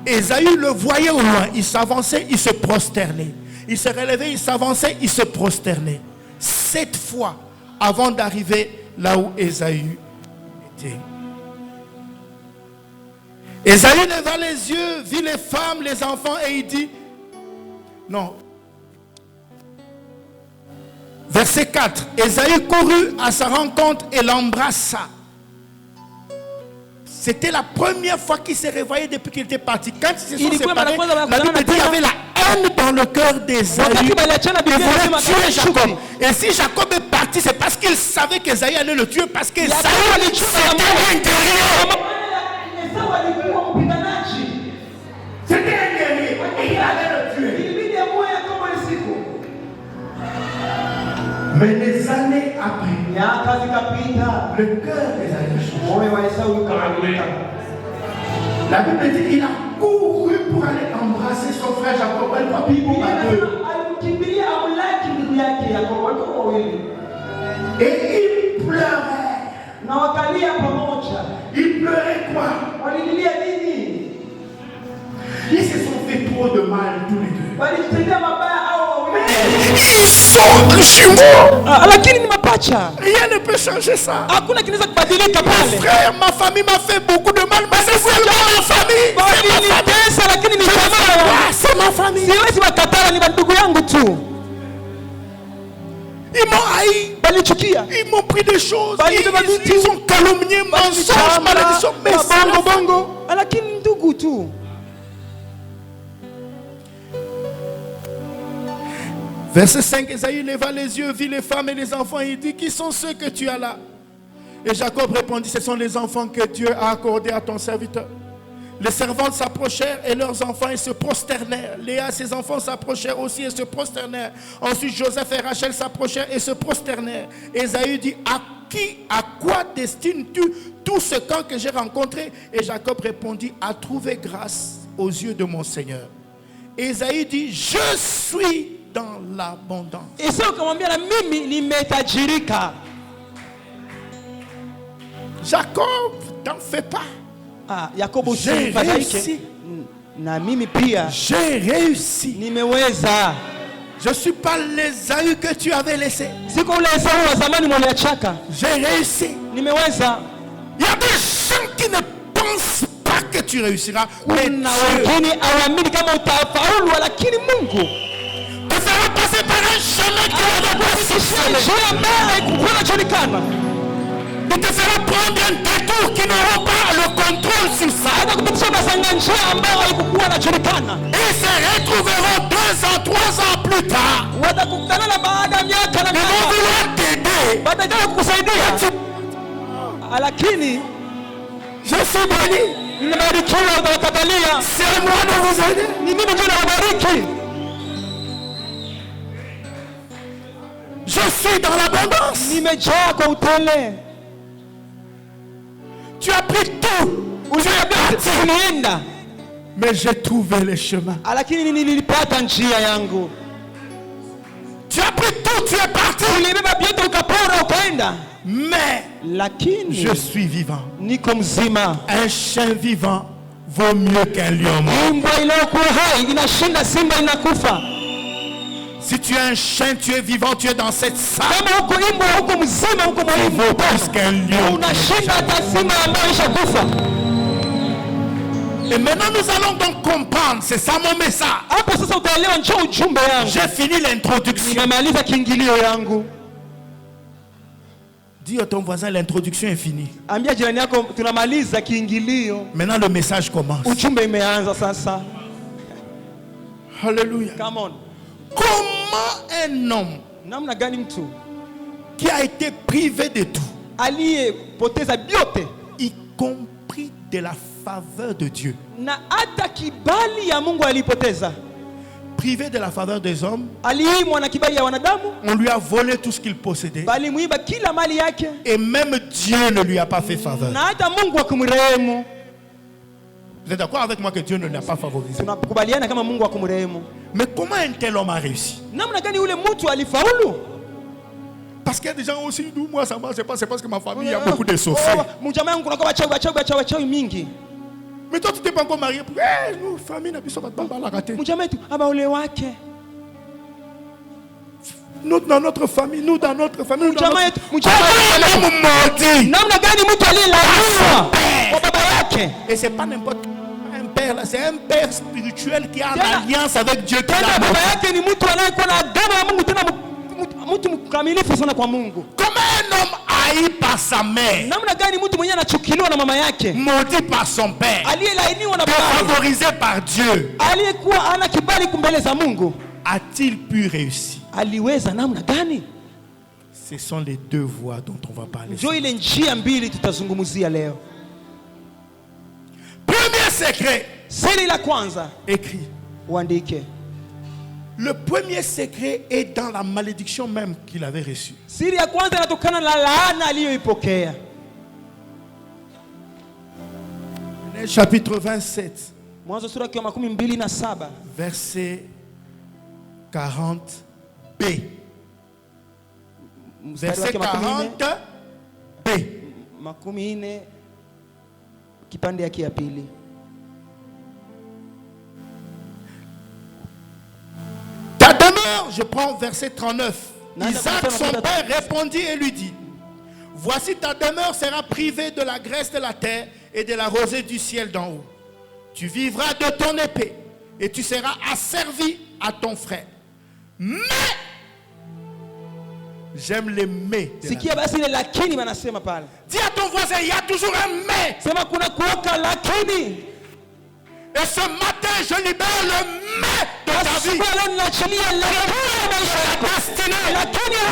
Ésaü le voyait au loin, il s'avançait, il se prosternait. Il se relevait, il s'avançait, il se prosternait. 7 fois avant d'arriver là où Ésaü était. Ésaü leva les yeux, vit les femmes, les enfants et il dit, non. Verset 4. Ésaü courut à sa rencontre et l'embrassa. C'était la première fois qu'il s'est réveillé depuis qu'il était parti. Quand ils se sont séparés, la Bible dit qu'il y avait la haine dans le cœur d'Ésaü. Il voulait tuer Jacob. Et si Jacob est parti, c'est parce qu'il savait qu'Ésaü allait le tuer. Parce qu'Ésaü, c'était un guerrier. C'était un guerrier. Et il allait le tuer. Mais les années après, le cœur d'Ésaü change. La Bible dit qu'il a couru pour aller embrasser son frère Jacob. Elle va vivre à deux. Et il pleurait. Il pleurait quoi? Ils se sont fait trop de mal tous les deux. Ils sont jumeaux. Lakini ni mapacha. Rien ne peut changer ça. Hakuna kinaweza kubadilika pale. Frère, ma famille m'a fait beaucoup de mal, mais c'est ma famille. Walinitesa lakini ni jamaa. C'est ma famille. Siwezi wakatala, ni ndugu yangu tu. Ils m'ont haï. Balichukia. Ils m'ont pris des choses. Ils ont calomnié, mensonge, malédiction. Mais bongo bongo. Lakini ndugu tu. Verset 5, Ésaü leva les yeux, vit les femmes et les enfants, et il dit, qui sont ceux que tu as là? Et Jacob répondit, ce sont les enfants que Dieu a accordés à ton serviteur. Les servantes s'approchèrent et leurs enfants et se prosternèrent. Léa, ses enfants s'approchèrent aussi et se prosternèrent. Ensuite, Joseph et Rachel s'approchèrent et se prosternèrent. Ésaü dit, à quoi destines-tu tout ce camp que j'ai rencontré? Et Jacob répondit, à trouver grâce aux yeux de mon Seigneur. Ésaü dit, je suis dans l'abondance. Esau akamwambia na mimi nimetajirika. Jacob, t'en fais pas. Yakobo J'ai réussi. Na mimi pia j'ai réussi. nimeweza. Je ne suis pas l'Ésaü que tu avais laissé. Siko ule Esau wa zamani mwaliachaka. J'ai réussi. Nimeweza. Il y a des gens qui ne pensent pas que tu réussiras. Mais Dieu Kuna wengine hawaamini kama utafaulu, lakini Mungu te fera passer par un chemin qui va pas si njia ambayo haikuwa inajulikana. Il te fera prendre un détour qui n'aura pas le contrôle sur ça. Atakupitisha basanga njia ambayo haikuwa inajulikana. Ils se retrouveront 2 ans, 3 ans plus tard. Watakutana na baada ya miaka na Ils vont miaka. vouloir t'aider. Baadaye kukusaidia. Lakini Je suis béni. nimebarikiwa, utawakatalia. C'est à moi de vous aider. Ni mimi ndio nawabariki. Je suis dans l'abondance. Nimejaa kwa utele. Tu as pris tout. Tu es parti. Unienda. Mais j'ai trouvé les chemins. Lakini nilipata njia yangu. Tu as pris tout. Tu es parti. Ulibeba vyote ukapora ukaenda. Mais Lakini je suis vivant. niko mzima. Un chien vivant vaut mieux qu'un lion mort. Mbwa iliyokuwa hai inashinda simba inakufa. Si tu es un chien, tu es vivant, tu es dans cette salle. Kama huko mbwa huko mzima huko Il vaut plus qu'un lion. unashinda hata simba ambayo ishakufa. Et maintenant nous allons donc comprendre. C'est ça mon message. Hapo sasa utaelewa njoo ujumbe yangu. J'ai fini l'introduction. Nimemaliza kiingilio yangu. Dis à ton voisin, l'introduction est finie. Ambia jirani yako tunamaliza kiingilio. Maintenant le message commence. Ujumbe imeanza sasa. Alléluia. Come on. Comment un homme Namna gani mtu qui a été privé de tout, aliyepoteza vyote y compris de la faveur de Dieu, na hata kibali ya Mungu alipoteza, privé de la faveur des hommes, aliimwa na kibali ya wanadamu, on lui a volé tout ce qu'il possédait, bali muiba kila mali yake, et même Dieu ne lui a pas fait faveur. na hata Mungu akumrehemu. Vous êtes d'accord avec moi que Dieu ne l'a pas favorisé? Tunakubaliana kama Mungu akumrehemu. Mais comment un tel homme a réussi? Namna gani ule mtu alifaulu? Parce qu'il y a des gens aussi, nous, moi ça marche pas, c'est parce que ma famille a beaucoup de sorciers. Mjamaa wangu kuna wachawi mingi. Mais toi tu t'es pas encore marié pour nous famille n'a plus ça va la rater. Mjamaa wetu aba ule wake. Nous dans notre famille, nous dans notre famille. Mjamaa wetu maudit. namna gani mtu aliyelaaniwa kwa baba yake? Et c'est pas n'importe un père là, c'est un père spirituel qui a une alliance avec Dieu. Tena baba yake ni mtu anayekuwa na agano na Mungu, tena mtu mkamilifu sana kwa Mungu. Comment un homme haï par sa mère, Namna gani mtu mwenyewe anachukiliwa na mama yake, maudit par son père, aliyelaaniwa na baba yake, favorisé par Dieu, aliyekuwa ana kibali kumbele za Mungu, a-t-il pu réussir? aliweza namna gani? Ce sont les deux voies dont on va parler. Ndio ile njia mbili tutazungumzia leo. Premier secret, Siri la kwanza, écrit. uandike. Le premier secret est dans la malédiction même qu'il avait reçue. Siri ya kwanza inatokana na laana aliyoipokea. Chapitre 27, Mwanzo sura ya 27, verset 40b. Verset 40b. 40 kipande yake ya pili. Ta demeure, je prends verset 39. Isaac, son père, répondit et lui dit: voici ta demeure sera privée de la graisse de la terre et de la rosée du ciel d'en haut. Tu vivras de ton épée et tu seras asservi à ton frère. Mais, j'aime les mais. Sikia basi ile lakini wanasema pale. Dis à ton voisin, il y a toujours un mais. Sema kuna kuoka lakini. Et ce matin, je libère le mais de ta vie. Leo ninachilia lakini ya maisha yako. Destinée. Lakini ya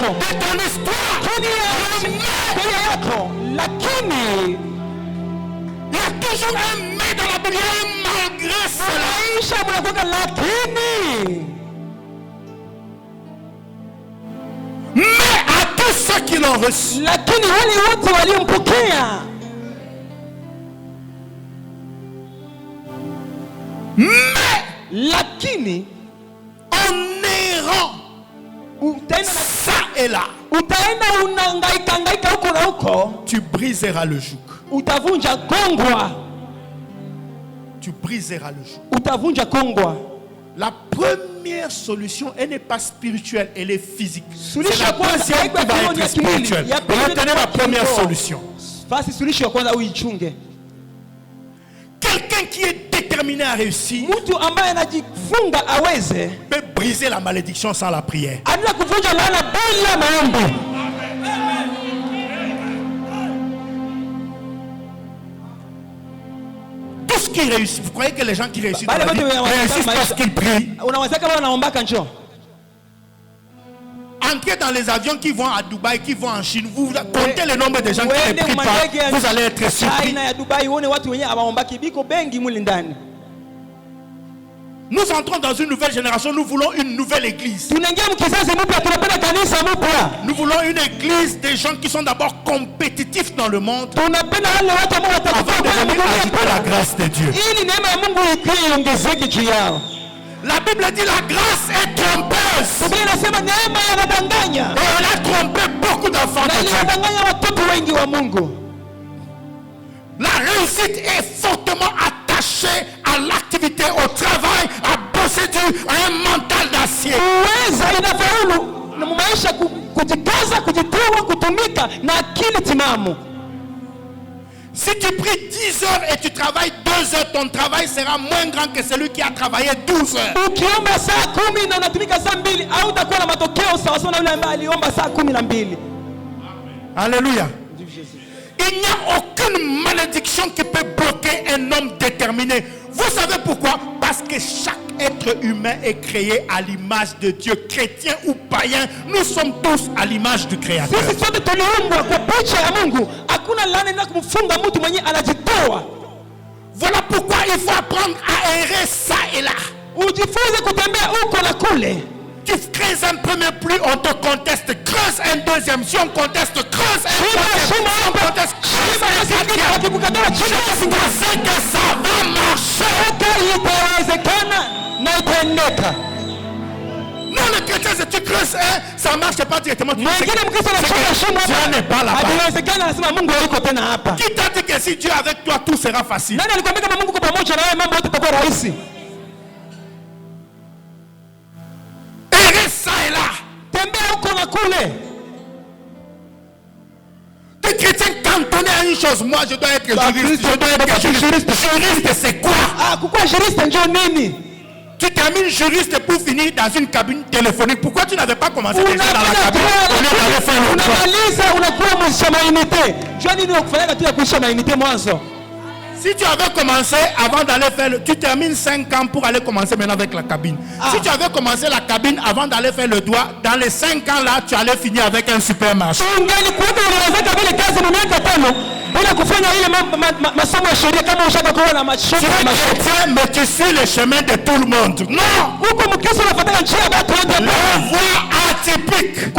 Le mais de ton histoire. lakini ya yako. Lakini Il y a toujours un mais dans la Bible. Malgré cela. maisha mnakuwa lakini. Mais à tous ceux qui l'ont reçu, Lakini wale wote waliompokea. mais Lakini en errant utaenda ça et là, unahangaika huko na huko, tu briseras le joug. utavunja kongwa. Tu briseras le joug. Utavunja kongwa. La première solution, elle n'est pas spirituelle, elle est physique. C'est Suluhisho la ya kwanza deuxième qui haikuwa va kiroho, ni ya être kimwili. spirituelle. Ya pili Retenez la ni première kiroho. solution. Basi suluhisho ya kwanza uichunge. Quelqu'un qui est déterminé à réussir Mtu ambaye anajifunga aweze peut briser la malédiction sans la prière. anaweza kuvunja laana bila maombi. Tout ce qui réussit, vous croyez que les gens qui réussissent dans Bale la vie watu réussissent parce maisha. qu'ils prient? Unaweza kama wanaombaka njoo. Entrez dans les avions qui vont à Dubaï, qui vont en Chine, vous comptez le nombre de gens qui ne Wende prient kumandege pas, ya vous allez être surpris. China ya Dubai uone watu wenyewe hawaombaki biko bengi muli ndani. Nous entrons dans une nouvelle génération, nous voulons une nouvelle église. Tunaingia mkizazi mpya, tunapenda kanisa mpya. Nous voulons une église des gens qui sont d'abord compétitifs dans le monde Tunapenda wale watu ambao avant watakuwa de kwa venir Mungu agiter la grâce de Dieu. ili neema ya Mungu iongezeke juu yao. La Bible dit la grâce est trompeuse. Biblia inasema neema inadanganya. Et elle a trompé beaucoup d'enfants Na de Dieu. inadanganya watoto wengi wa Mungu. La réussite est fortement attachée à l'activité, au travail, à bosser dur, à un mental d'acier. Uweza inafaulu na maisha kujikaza, kujituma, kutumika na akili timamu. Si tu pries 10 heures et tu travailles 2 heures, ton travail sera moins grand que celui qui a travaillé 12 heures. Ukiomba saa 10 na unatumika saa 2 au utakuwa na matokeo sawa sawa na yule ambaye aliomba saa 12. Alléluia. Il n'y a aucune malédiction qui peut bloquer un homme déterminé. Vous savez pourquoi? Parce que chaque être humain est créé à l'image de Dieu. Chrétien ou païen, nous sommes tous à l'image du Créateur. Sisi sote tuliumbwa kwa picha ya Mungu. Hakuna laana na kumfunga mtu mwenye anajitoa. Voilà pourquoi il faut apprendre à errer ça et là. Ujifunze kutembea huko na kule. Tu creuses un premier pluie, on te conteste, creuse un deuxième. Si on conteste, creuse un troisième. Si on conteste, creuse un quatrième. Jusqu'à ce que ça va marcher. Non, le chrétien, si tu creuses un, ça ne marche pas directement. Tu sais que Dieu n'est pas là-bas. Qui t'a dit que si Dieu est avec toi, tout sera facile? Errer ça et là. Les chrétiens cantonnés à une chose. Moi, je dois être juriste. Je dois être juriste. Juriste, c'est quoi? Tu termines juriste pour finir dans une cabine téléphonique. Pourquoi tu n'avais pas commencé déjà dans la cabine au lieu d'aller faire l'autre? Si tu avais commencé avant d'aller faire tu termines 5 ans pour aller commencer maintenant avec la cabine. Si tu avais commencé la cabine avant d'aller faire le doigt, dans les 5 ans là, tu allais finir avec un supermarché. Tu es chrétien, mais tu suis le chemin de tout le monde. Non! La voie atypique.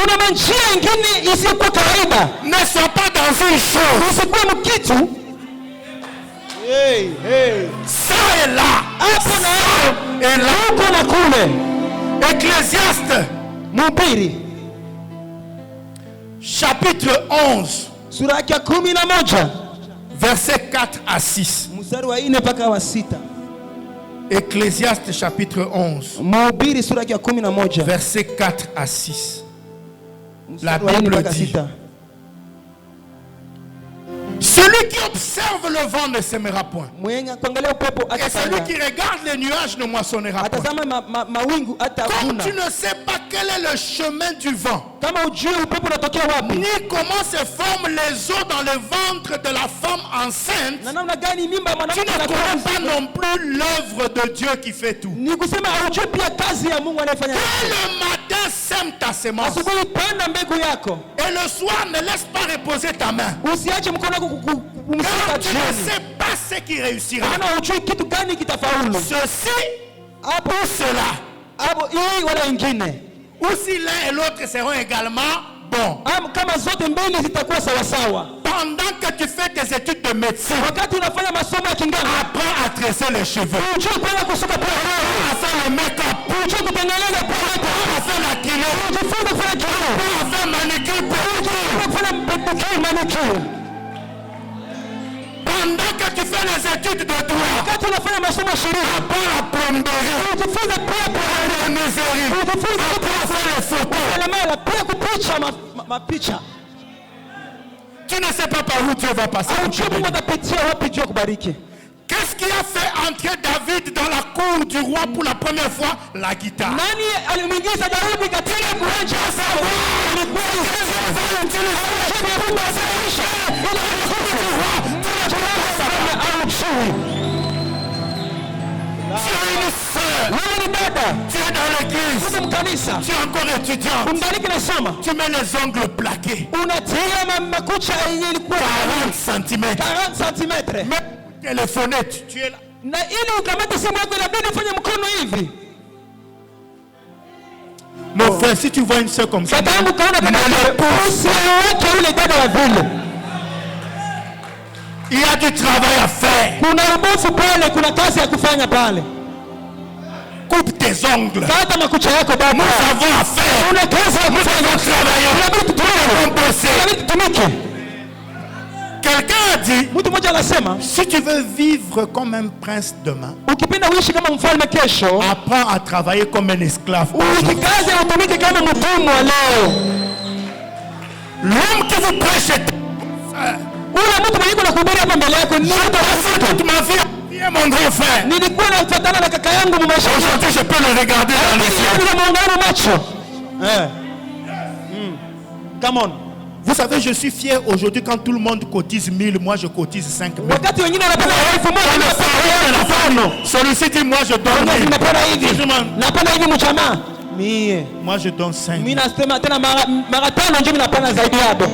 Ne sois pas dans une chose. Ça est là. Ça est là. Ecclésiaste. Chapitre 11. Versets 4 à 6. Ecclésiaste chapitre 11. Versets 4 à 6. La Bible dit: celui qui observe le vent ne sèmera point. Et celui qui regarde les nuages ne moissonnera point. Comme tu ne sais pas quel est le chemin du vent, ni comment se forment les os dans le ventre de la femme enceinte, tu ne connais pas non plus l'œuvre de Dieu qui fait tout. Dès le matin, sème ta semence. Et le soir, ne laisse pas reposer ta main. Car tu ne sais pas ce qui réussira. Ceci ou cela. Ou si l'un et l'autre seront également bons. Pendant que tu fais tes études de médecine, apprends à tresser les cheveux, apprends à faire le make-up, apprends à faire la culotte, apprends à faire manucure. Pendant que tu fais les études de droit, wakati unafanya masomo ya sheria, apprends la plomberie, ujifunze pia la menuiserie, ujifunze apprends à faire les photos. kuelemela, pia kupicha mapicha. Tu ne sais pas par où Dieu va passer. Haujui Mungu atapitia wapi juu ya kubariki. Qu'est-ce qui a fait entrer David dans la cour du roi pour la première fois? La guitare. Nani alimuingiza Daudi katika uwanja wa Sauli? Ilikuwa Tu as une sœur, tu es dans l'église, tu es encore étudiant, tu mets les ongles plaqués, 40 cm. 40 cm. Mais téléphoner, tu es là. Na ili ukamate simu yako inabidi ufanye mkono hivi. Mon frère, si tu vois une sœur comme ça, Kadamu kaona kama usiweke yule dada wa vile. il y a du travail à faire. Kuna ubofu pale, kuna kazi ya kufanya pale. Coupe tes ongles. Kata makucha yako baba. Nous avons à faire. Kuna kazi ya Nous kufanya. avons travaillé. Inabidi tutumike. Inabidi tutumike. Quelqu'un a dit, Mtu mmoja anasema, si tu veux vivre comme un prince demain, ukipenda uishi kama mfalme kesho, apprends à travailler comme un esclave. ujikaze utumike kama mtumwa leo. L'homme qui vous prêche, Ule mtu mwenye kuna kuhubiri hapa mbele yako ni mtu toute ma vie, bien mon grand frère. nilikuwa nafuatana na kaka yangu mmaisha. Aujourd'hui, je peux le regarder dans les yeux. Ndio muungano macho. Come on. Vous savez, je suis fier aujourd'hui quand tout le monde cotise 1000, moi je cotise 5000. Wakati wengine wanapenda 1000 Celui-ci dit, moi je donne 1000. napenda hivi. Napenda hivi mchama. Mie. Moi je donne 5. Mimi nasema tena mara tano ndio napenda zaidi hapo.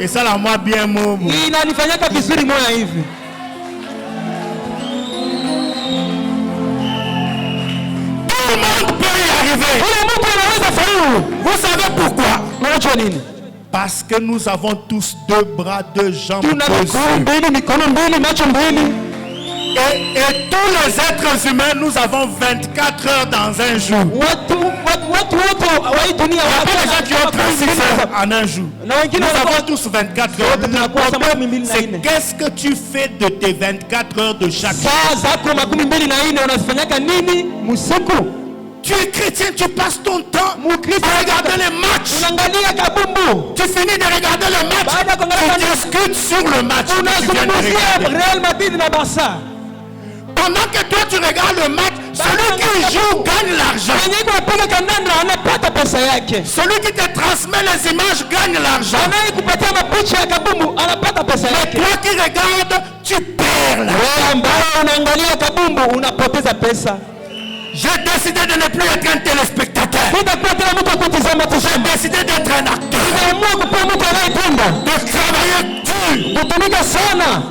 Et ça là, moi bien momo. Inanifanyaka vizuri moyo hivi. Tout le monde peut y arriver. Ule mtu anaweza faulu. Vous savez pourquoi? Unajua nini? Parce que nous avons tous 2 bras, 2 jambes, 2 Tuna mikono yeux. mbili, mikono mbili, macho mbili. Et tous les êtres humains, nous avons 24 heures dans un jour. Watu wote wa hii dunia Il y a des gens qui ont 36 heures en un jour. na wengine Nous wanakuwa avons tous 24 heures. Le problème, c'est qu'est-ce que tu fais de tes 24 heures de chaque jour? saa zako 24 unazifanyaka nini msiku? Tu es chrétien, tu passes ton temps à regarder les matchs. Unaangalia kabumbu. Tu finis de regarder le match. Baada ya kuangalia Tu discutes sur le match. que tu viens de unazungumzia regarder. Real Madrid na Barca. Pendant que toi tu regardes le match, celui qui joue gagne l'argent. Mwenye kupiga kandanda anapata pesa yake. Celui qui te transmet les images gagne l'argent. Anayekupatia mapicha ya kabumbu anapata pesa yake. Toi qui regardes, tu perds l'argent. Wewe ambaye unaangalia kabumbu unapoteza pesa. J'ai décidé de ne plus être un téléspectateur. Ndio tena mtu akutizama J'ai tazama. décidé d'être un acteur. Unaamua kupewa mtu anayependa. De travailler dur. Kutumika sana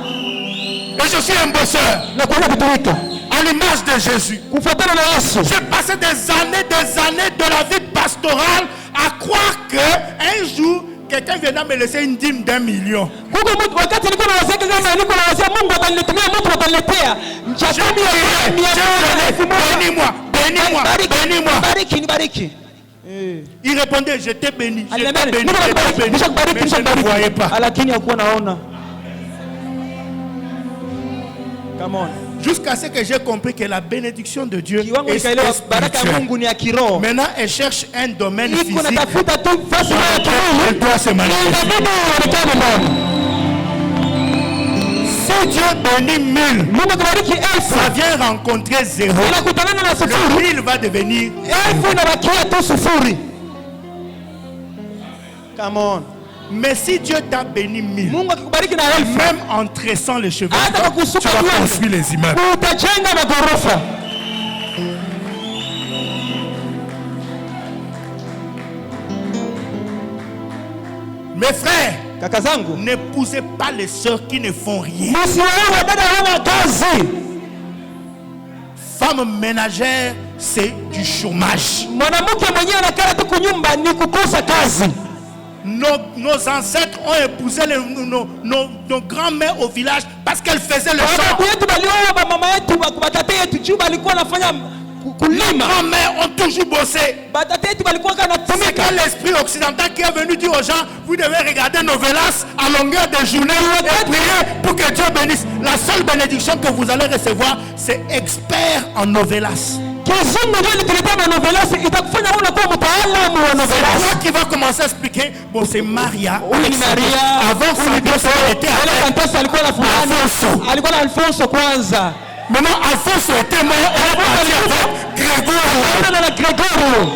Et je suis un bosseur. na kuenda kutumika. À l'image de Jésus. Kufuatana na Yesu. J'ai passé des années de la vie pastorale à croire qu'un jour, quelqu'un viendra me laisser une dîme d'1 million. Kuko mtu wakati niko na wazee kama niko na wazee Mungu ataniletea mtu ataniletea. Mchakami ya Bénis-moi, bénis-moi, bénis-moi. Bariki ni bariki. Il répondait, je t'ai béni, je t'ai Alimeni. béni, Mungu je t'ai anakubariki. béni. Nishakubariki, Mais je ne voyais nishakubariki. pas. Lakini hakuwa naona. Come on. Jusqu'à ce que j'ai compris que la bénédiction de Dieu Kiwango est nikaelewa baraka ya spirituelle. Mungu ni ya kiroho. Maintenant, elle cherche un domaine Iko physique. natafuta tu fasi ya Elle kiroho. doit se manifester. Inabidi uonekane ndani. Si Dieu bénit 1000, Mungu akibariki 1000, ça vient rencontrer 0. inakutanana na Le sufuri. 1000 va devenir 1000 inabakia tu sufuri. Come on. Mais si Dieu t'a béni 1000, Mungu akikubariki na 1000, même en tressant les cheveux, hata kwa tu kusuka vas nywele, construire les immeubles. utajenga magorofa. Mes frères, Kaka zangu, n'épousez pas les sœurs qui ne font rien. msiwaoe wadada hawana kazi. Femme ménagère, c'est du chômage. Mwanamke mwenyewe anakaa tu kunyumba ni kukosa kazi. Nos ancêtres ont épousé nos grands-mères au village parce qu'elles faisaient le champ. Babu yetu balioa mama yetu batata yetu juu balikuwa nafanya kulima. Nos mères ont toujours bossé. Batata yetu balikuwa C'est kanatumika. que l'esprit occidental qui est venu dire aux gens, vous devez regarder novelas à longueur de journée et prier pour que Dieu bénisse. La seule bénédiction que vous allez recevoir, c'est expert en novelas. Kizungu ndio ilituletea manovelasi, itakufanya unakuwa mtaalamu wa C'est novelasi. toi qui va commencer à expliquer. Bon, c'est Maria. Huyu ni Maria. Avant ça, elle était Ile avec Santos alikuwa na fulani. Alfonso. Alikuwa na Alfonso kwanza. Maintenant, Alfonso était mort. Elle est partie avec Grégoire, Ana na Gregorio.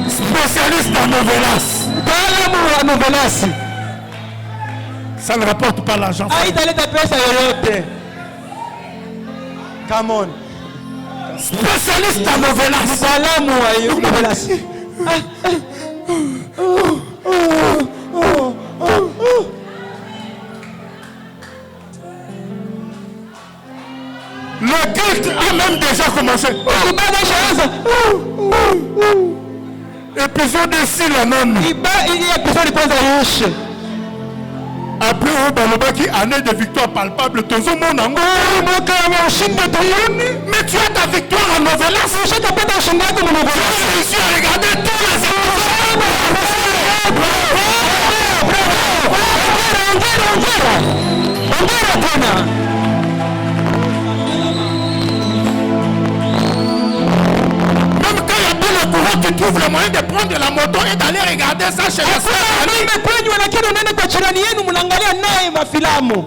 spécialiste en novelas. Mtaalamu wa novelasi. Ça ne rapporte pas l'argent. Haitaleta pesa yoyote. Come on. Spécialiste en novelas. Mtaalamu wa hiyo novelasi. Le culte a même déjà commencé. Ibada ishaanza. Épisode ici, la même. Hii episode kwanza iishe. Après, on va qui année de victoire palpable. Tout le monde en mais tu as ta victoire en novelas. Usha tapata ushindi wako na novelasi. Je suis à regarder tous les épisodes. Ongera tena. Même quand il y a pas le courant, tu trouves le moyen de prendre la moto et d'aller regarder ça chez la soeur. Imekwenywa lakini unaenda kwa jirani yenu mnaangalia naye mafilamu.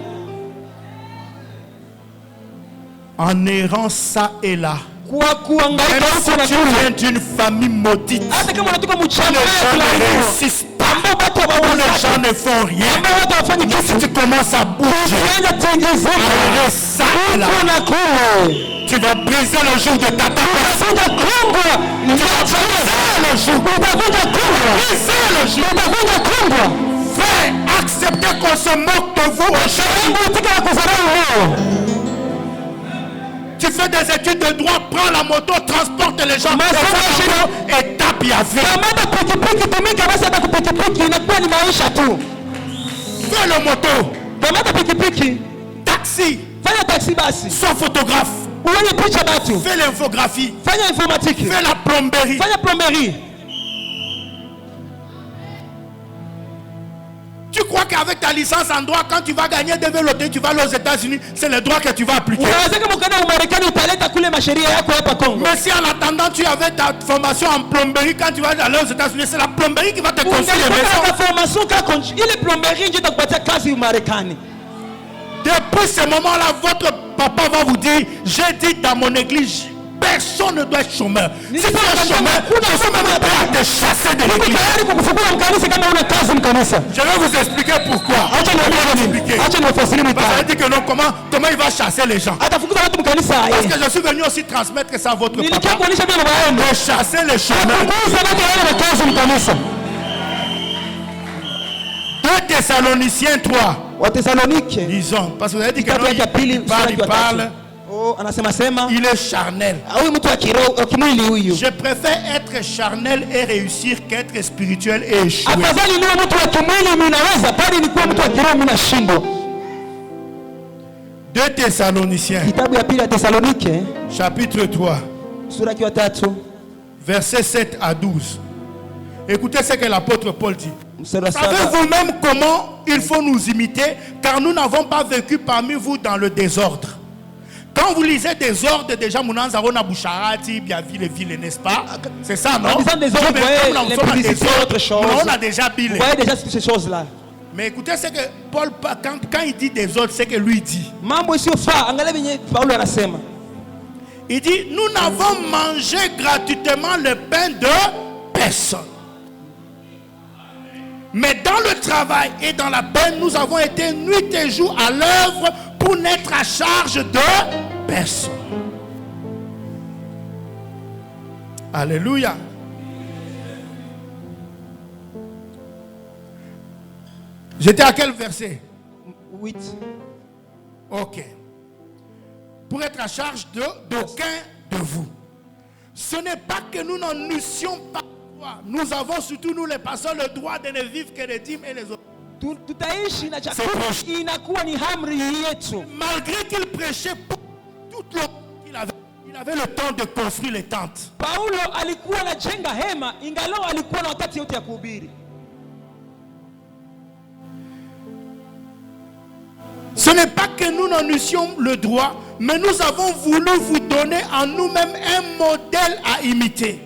En errant ça et là. Kwa kuangalia Même huko na si tu kule. viens d'une famille maudite, Hata kama unatoka les mchana gens ne réussissent pas. ambao watu Les hawawezi. gens ne font rien. Ambao watu hawafanyi Si kitu. tu commences à bouger, Unaenda tengezeka. enlever ça et là, Kuna kule. tu vas briser le jour de ta tata. Utakuja kongwa. Le jour. Utakuja kongwa. Briser le jour. Utakuja kongwa. Fais accepter qu'on se moque de vous au chef. Mungu anataka kudharau leo. Tu fais des études de droit, prends la moto, transporte les gens et tape Yahvé. Kamata pikipiki tumika basi hata kupikipiki inakuwa ni maisha tu. Fais le moto, Kamata pikipiki, taxi, fanya taxi basi. sois photographe, Uone picha batu. fais l'infographie, Fanya informatique. fais la plomberie. Fanya plomberie. Tu crois qu'avec ta licence en droit, quand tu vas gagner des loteries, tu vas aller aux États-Unis, c'est le droit que tu vas appliquer. Unaweza kama ukaenda Umarekani utaleta kule masheria yako hapa Kongo. Mais si en attendant tu avais ta formation en plomberie, quand tu vas aller aux États-Unis, c'est la plomberie qui va te construire les maisons. Unataka formation kako ile plomberie ndio itakupatia kazi Umarekani. Depuis ce moment-là, votre papa va vous dire, j'ai dit dans mon église, personne ne doit être chômeur. Si tu es chômeur, je suis même prêt à te chasser de l'église. Tayari kukufukuza mkanisa kama una kazi mkanisa. Je vais vous expliquer pourquoi. Acha niwaambie. Acha niwafasirie Parce mtaa. qu'il dit que non, comment il va chasser les gens. Atafukuza watu mkanisa Parce haya. que je suis venu aussi transmettre ça à votre Nilikia papa. kuonyesha mimi baba yangu. De chasser les chômeurs. Kukuza watu wale kazi mkanisa. 2 Thessaloniciens 3. Wathesalonike. Disons, parce que vous avez dit que Kitabu non, yake ya pili sura il ya parle, tatu. Oh, anasema sema. il est charnel. Huyu mtu wa kiroho, wa kimwili huyu. Je préfère être charnel et réussir qu'être spirituel et échouer. Afadhali niwe mtu wa kimwili mimi naweza, bali nikuwe mtu wa kiroho mimi nashindwa. 2 Thessaloniciens, Kitabu ya pili ya Thesalonike, chapitre 3, sura ya 3, versets 7 à 12. Écoutez ce que l'apôtre Paul dit. mstari wa 7. Savez vous-même comment il faut nous imiter, car nous n'avons pas vécu parmi vous dans le désordre. Quand vous lisez désordre, déjà, Mounanzarona Boucharati, Biaville, n'est-ce pas? C'est ça, non? En disant désordre, vous voyez les publicités, autre chose. On a déjà Vous bilé. voyez déjà ces choses-là. Mais écoutez ce que Paul, quand il dit désordre, c'est que lui dit. Mambo isiyofaa, angalia venye Paulo anasema. Il dit, nous n'avons mangé gratuitement le pain de personne. Mais dans le travail et dans la peine, nous avons été nuit et jour à l'œuvre pour n'être à charge de personne. Alléluia. J'étais à quel verset? 8. Ok. Pour être à charge d'aucun de vous. Ce n'est pas que nous n'en eussions pas. Nous avons surtout, nous les pasteurs, le droit de ne vivre que les dîmes et les autres. Tutaishi na chakula inakuwa ni amri yetu. Malgré qu'il prêchait toute l'eau qu'il avait, il Il avait le temps de construire les tentes. Paulo alikuwa anajenga hema ingalao alikuwa na wakati yote ya kuhubiri. Ce n'est pas que nous n'en eussions le droit, mais nous avons voulu vous donner en nous-mêmes un modèle à imiter.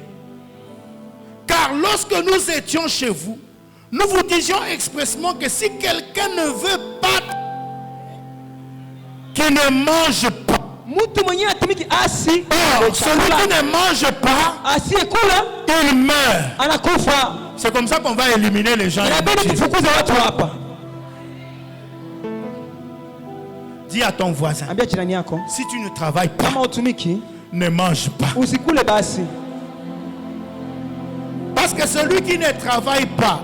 Car lorsque nous étions chez vous, nous vous disions expressément que si quelqu'un ne veut pas, qu'il ne mange pas. Mtu mwenyewe atumiki asi. Or, celui qui ne mange pas, asiyekula il meurt. anakufa. C'est comme ça qu'on va éliminer les gens. Inabidi tufukuze watu hapa. Dis à ton voisin, Ambia jirani yako, si tu ne travailles pas, kama utumiki, ne mange pas. usikule basi. Parce que celui qui ne travaille pas,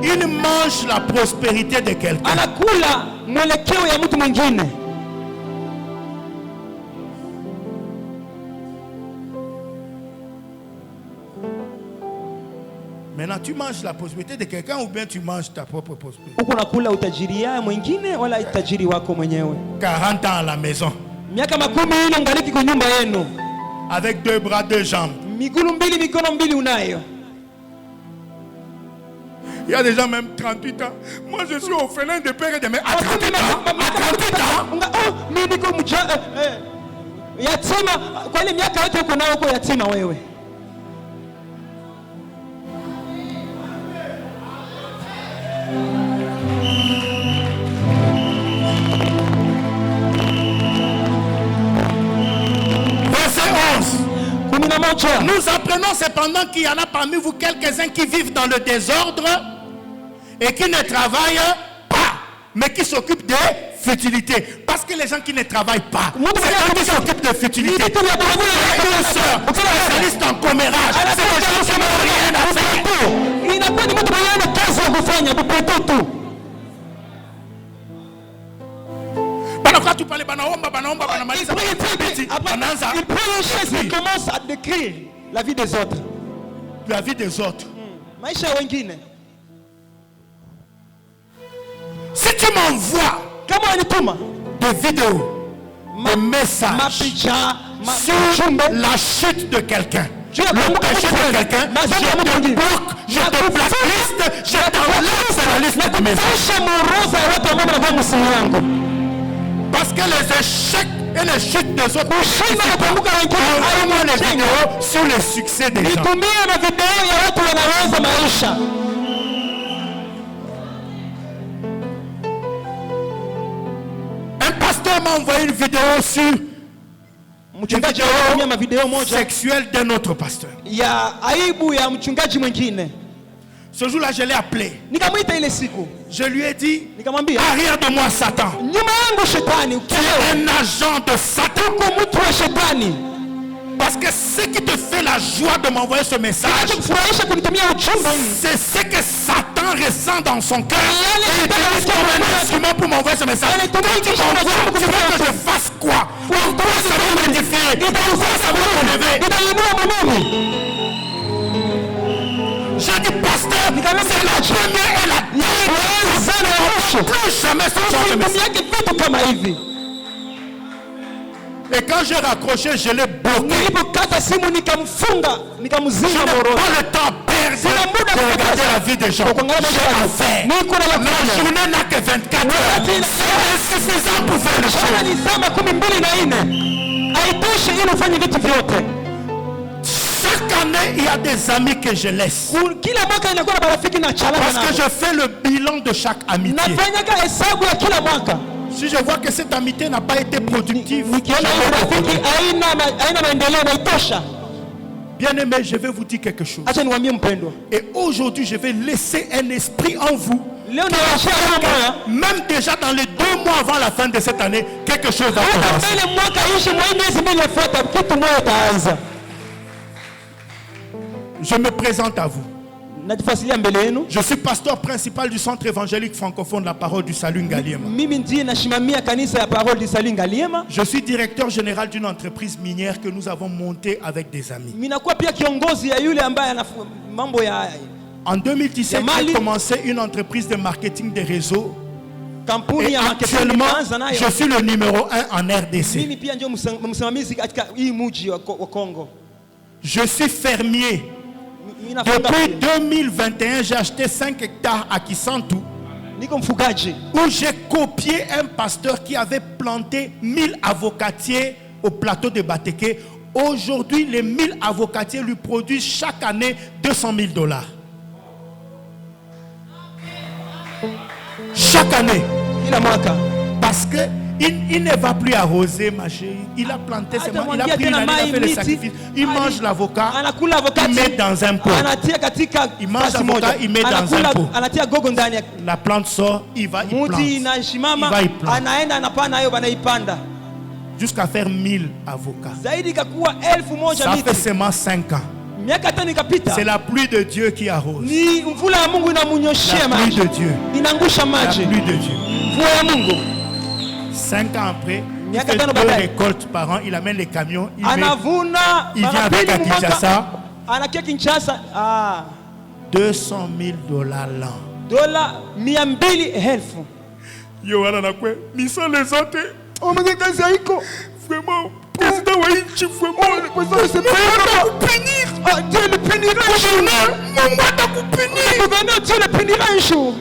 il mange la prospérité de quelqu'un. Anakula mwelekeo ya mtu mwingine. Maintenant, tu manges la prospérité de quelqu'un ou bien tu manges ta propre prospérité. Uko nakula utajiri ya mwingine wala utajiri wako mwenyewe. 40 ans à la maison. Miaka 10 ungaliki kwa nyumba yenu. Avec 2 bras, 2 jambes. Miguu mbili, mikono mbili unayo. Il y a des gens même 38 ans. Moi je suis orphelin de père et de mère. À 38 ans. À 38 ans. Oh, mimi niko yatima. Kwa ile miaka yote uko nayo uko yatima wewe. Nous apprenons cependant qu'il y en a parmi vous quelques-uns qui vivent dans le désordre et qui ne travaillent pas, mais qui s'occupent de futilité. Parce que les gens qui ne travaillent pas, c'est eux qui s'occupent de futilité. Les spécialistes en commérage, c'est des gens qui n'ont rien à faire. Quand tu parles il commence à décrire la vie des autres. La vie des autres. Si tu m'envoies des vidéos, des messages sur la chute de quelqu'un, le péché de quelqu'un, je te bloque, je te blacklist, je t'enlève sur la liste de messages. Parce que les échecs et les chutes des autres, envoie les vidéos sur le succès des gens. Un pasteur m'a envoyé une vidéo sur une vidéo sexuelle d'un autre pasteur. Ce jour-là, je l'ai appelé. Je lui ai dit, arrière de moi, Satan. Tu es un agent de Satan. Parce que ce qui te fait la joie de m'envoyer ce message, c'est ce que Satan ressent dans son cœur. Et il utilise comme un instrument pour m'envoyer ce message. Quand tu m'envoies, tu veux que je fasse quoi? Pourquoi ça va m'édifier? Pourquoi ça va m'élever? J'ai dit, pasteur, c'est la première et la dernière. Plus jamais ce genre de message. Et quand j'ai raccroché, je l'ai bloqué. Je n'ai pas le temps perdu de regarder la vie des gens. J'ai affaire. La journée n'a que 24 heures. C'est insuffisant pour faire les choses. Chaque année, il y a des amis que je laisse. Parce que je fais le bilan de chaque amitié. Si je vois que cette amitié n'a pas été productive, bien aimé, je vais vous dire quelque chose. Et aujourd'hui, je vais laisser un esprit en vous. Même déjà dans les 2 mois avant la fin de cette année, quelque chose va commencer. Je me présente à vous. Je suis pasteur principal du centre évangélique francophone de la Parole du Salut Ngaliema. Je suis directeur général d'une entreprise minière que nous avons montée avec des amis. En 2017, j'ai commencé une entreprise de marketing des réseaux kampuni Et ya marketing actuellement, imeanza nayo. je suis le numéro 1 en RDC. Mimi pia ndio msimamizi katika hii mji wa Kongo. Je suis fermier. Mimi nafunga Depuis pia. 2021, j'ai acheté 5 hectares à Kisantu, Niko mfugaji. où j'ai copié un pasteur qui avait planté 1000 avocatiers au plateau de Bateke. Aujourd'hui, les 1000 avocatiers lui produisent chaque année $200,000. Chaque année. Kila mwaka. Parce que il ne va plus arroser, ma chérie. Il a planté ses mains, il a pris l'année, il a fait le sacrifice. Il mange l'avocat, Anakula avocado. il met dans un pot. Anatia katika Il mange kasi avocat, moja. il met dans Anakula, un pot. anatia gogo ndani ya La plante sort, il va, il muti plante. inashimama, Il va, il plante. anaenda anapana hiyo banaipanda. Jusqu'à faire 1000 avocats. Zaidi ikakuwa 1000 Ça fait miti. seulement 5 ans. Miaka 5 ikapita. C'est la pluie de Dieu qui arrose. Ni mvula ya Mungu inamunyoshia La pluie maji. de Dieu. Inangusha La maji. pluie de Dieu. Mvua ya Mungu. 5 ans après, il Miaka fait tano 2 baadaye. récoltes par an. Il amène les camions. Il met Anavuna il vient mara avec pili à mwaka. Kinshasa. Anakia Kinshasa. $200,000 l'an. Dola 200,000. Yo, wana na kwe. Misa les autres. Omega kazi haiko. Vraiment. Président wa nchi, vraiment. Ah, Dieu le punira un jour. Le gouverneur, Dieu le punira un jour.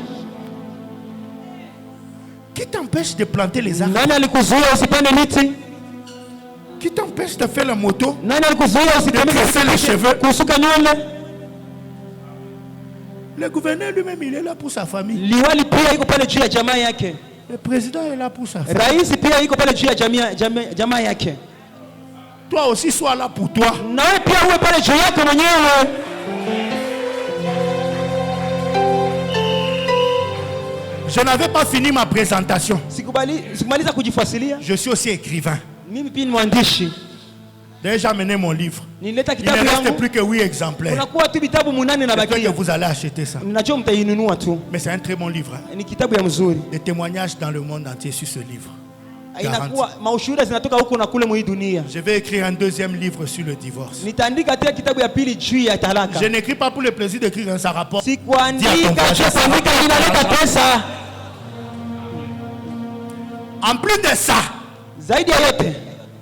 Qui t'empêche de planter les arbres? Nani alikuzuia usipande miti? Qui t'empêche de faire la moto? Nani alikuzuia De tresser les cheveux? kusuka nywele? Le gouverneur lui-même, il est là pour sa famille. Liwali pia iko pale juu ya jamaa yake. Le président est là pour sa famille. Rais pia iko pale juu ya jamaa yake. Toi aussi, sois là pour toi. Na wewe pia uwe pale juu yako mwenyewe. Je n'avais pas fini ma présentation. Sikumaliza kujifasilia. Je suis aussi écrivain. Mimi pia ni mwandishi. D'ailleurs, j'ai amené mon livre. Nilileta Il ne kitabu reste yangu. plus que 8 exemplaires. Kunakuwa tu vitabu 8 na J'espère que bakia. vous allez acheter ça. Ninajua mtainunua tu. Mais c'est un très bon livre. Ni kitabu ya mzuri. Des témoignages dans le monde entier sur ce livre. Inakuwa maushuhuda zinatoka huko na kule mwa dunia. Je vais écrire un deuxième livre sur le divorce. Nitaandika tena kitabu ya pili juu ya talaka. Je n'écris pas pour le plaisir d'écrire un rapport. Sikuandika Dis à ton cha frère, kuandika inaleta pesa. En plus de ça, Zaidi ya yote,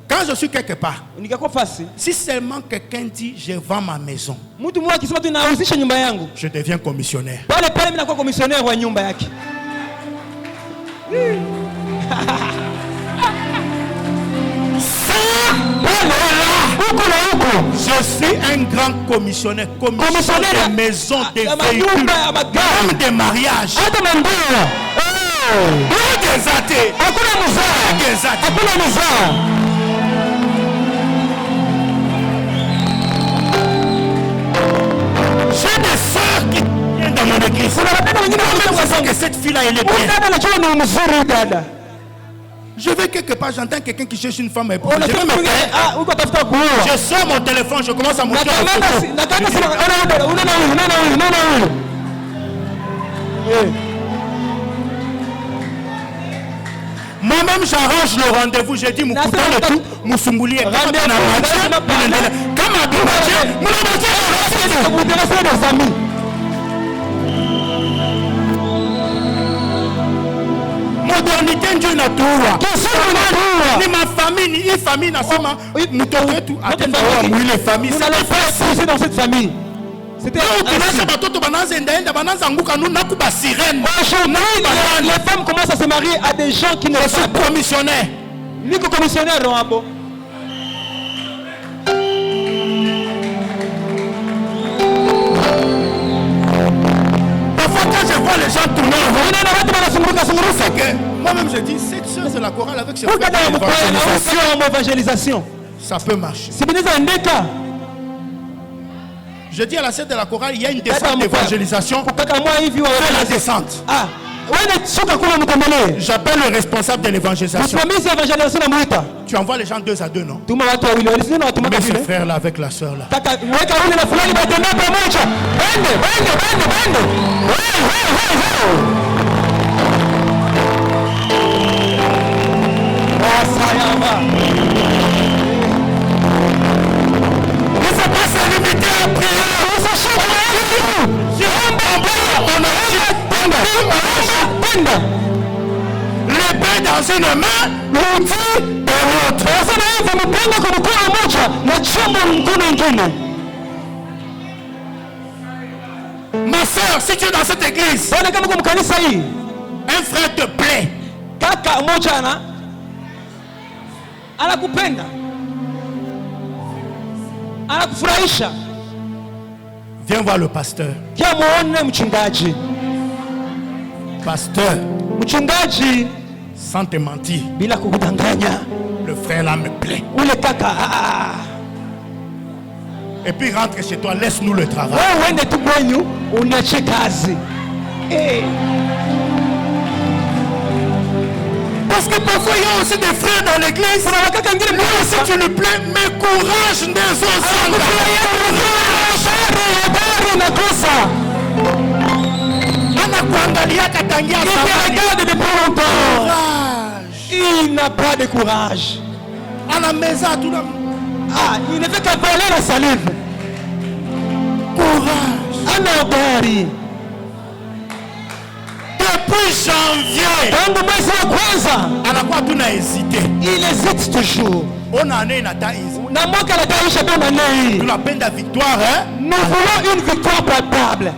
quand je suis quelque part, nikakuwa fasi. si seulement quelqu'un dit je vends ma maison, Mtu mmoja akisema tu nauzisha nyumba yangu, je deviens commissionnaire. pale pale mimi nakuwa komisioneri wa nyumba yake. Je suis un grand commissionnaire, commissionnaire de maisons, de véhicules, même des mariages. J'ai des soeurs qui viennent dans mon église. Que cette fille-là, elle est bien. Je vais quelque part, j'entends quelqu'un qui cherche une femme épouse. Je vais me faire. Je sors mon téléphone, je commence à montrer la photo. Moi-même, j'arrange le rendez-vous. J'ai dit, Moukouta le tout, Moussoumouli et modernité Dieu n'a tout. Ni ma famille, ni une famille n'a pas. Nous devons tout attendre les familles. Vous n'allez pas pousser dans cette famille. C'était aujourd'hui, les femmes commencent à se marier à des gens qui ne sont pas commissionnaires. Ni commissionnaires. Parfois quand je vois les gens tourner, c'est que moi-même je dis, cette soeur c'est la chorale avec ses frères d'évangélisation. Ça peut marcher. Je dis à la scène de la chorale, il y a une descente d'évangélisation. Fais la descente. J'appelle le responsable de l'évangélisation. Tu envoies les gens 2 à 2, non? Mets ce frère là avec la soeur là. Ne faut pas se limiter à prier. dans une main, l'outil de l'autre. Anasema hivi, mpanga kwa mkono mmoja na chombo mkono mwingine. Ma soeur, si tu es dans cette église, Bwana, kama kwa kanisa hii un frère te plaît, kaka mmoja anakupenda, anakufurahisha, viens voir le pasteur. kia muone mchungaji. Pasteur, Mchungaji, sans te mentir, bila kukudanganya, le frère là me plaît. ule kaka Et puis rentre chez toi, laisse-nous le travail. wewe uende tu kwenyu uniache kazi. Parce que parfois il y a aussi des frères dans l'église. Si tu le plais, mais courage des autres. Il n'a pas de courage. À la maison, tout le monde. Il ne fait qu'avaler la salive. Courage. Anabari. Depuis janvier, Tangu mwezi wa kwanza, anakuwa tu na hésité. il hésite toujours. On en est na taïs. Na mwaka nataisha bila Tu nei. l'appelles la victoire, hein? Nous voulons une victoire palpable.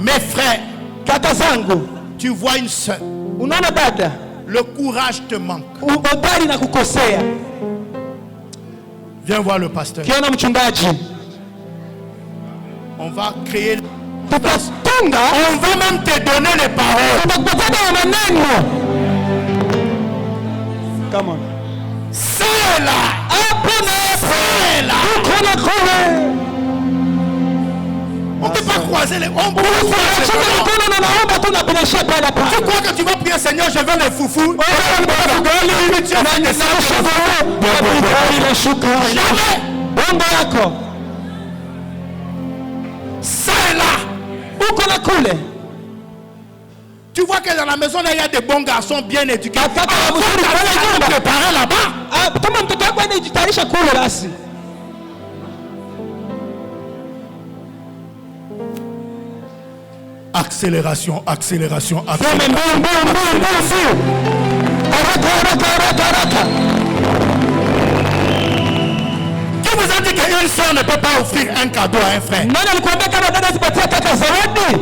Mes frères, Kaka zangu, tu vois une soeur. unaona dada, Le courage te manque. ubari na kukosea. Viens voir le pasteur. Kiona mchungaji, On va créer. tutatunga, On va même te donner les paroles. tutakupata maneno. Come on. C'est là. C'est là. Kuna kule. On ne peut pas croiser les. On peut pas Unachukua croiser les bras. mikono na naomba tu na bila shaka hapa. Tu crois que tu vas prier, Seigneur, je veux les foufous. Bongo yako C'est là. uko na kule. Tu vois que dans la maison, là, il y a des bons garçons bien éduqués. Kaka Ah, mzuri tu pale vas nyumba. préparer là-bas. Kama mtoto wako anajitayarisha kule basi. Accélération, accélération, Sema accélération. mbio. Haraka. Qui vous a dit qu'une soeur ne peut pas offrir un cadeau à un frère? Nani alikwambia kama dada sipatia kaka zawadi?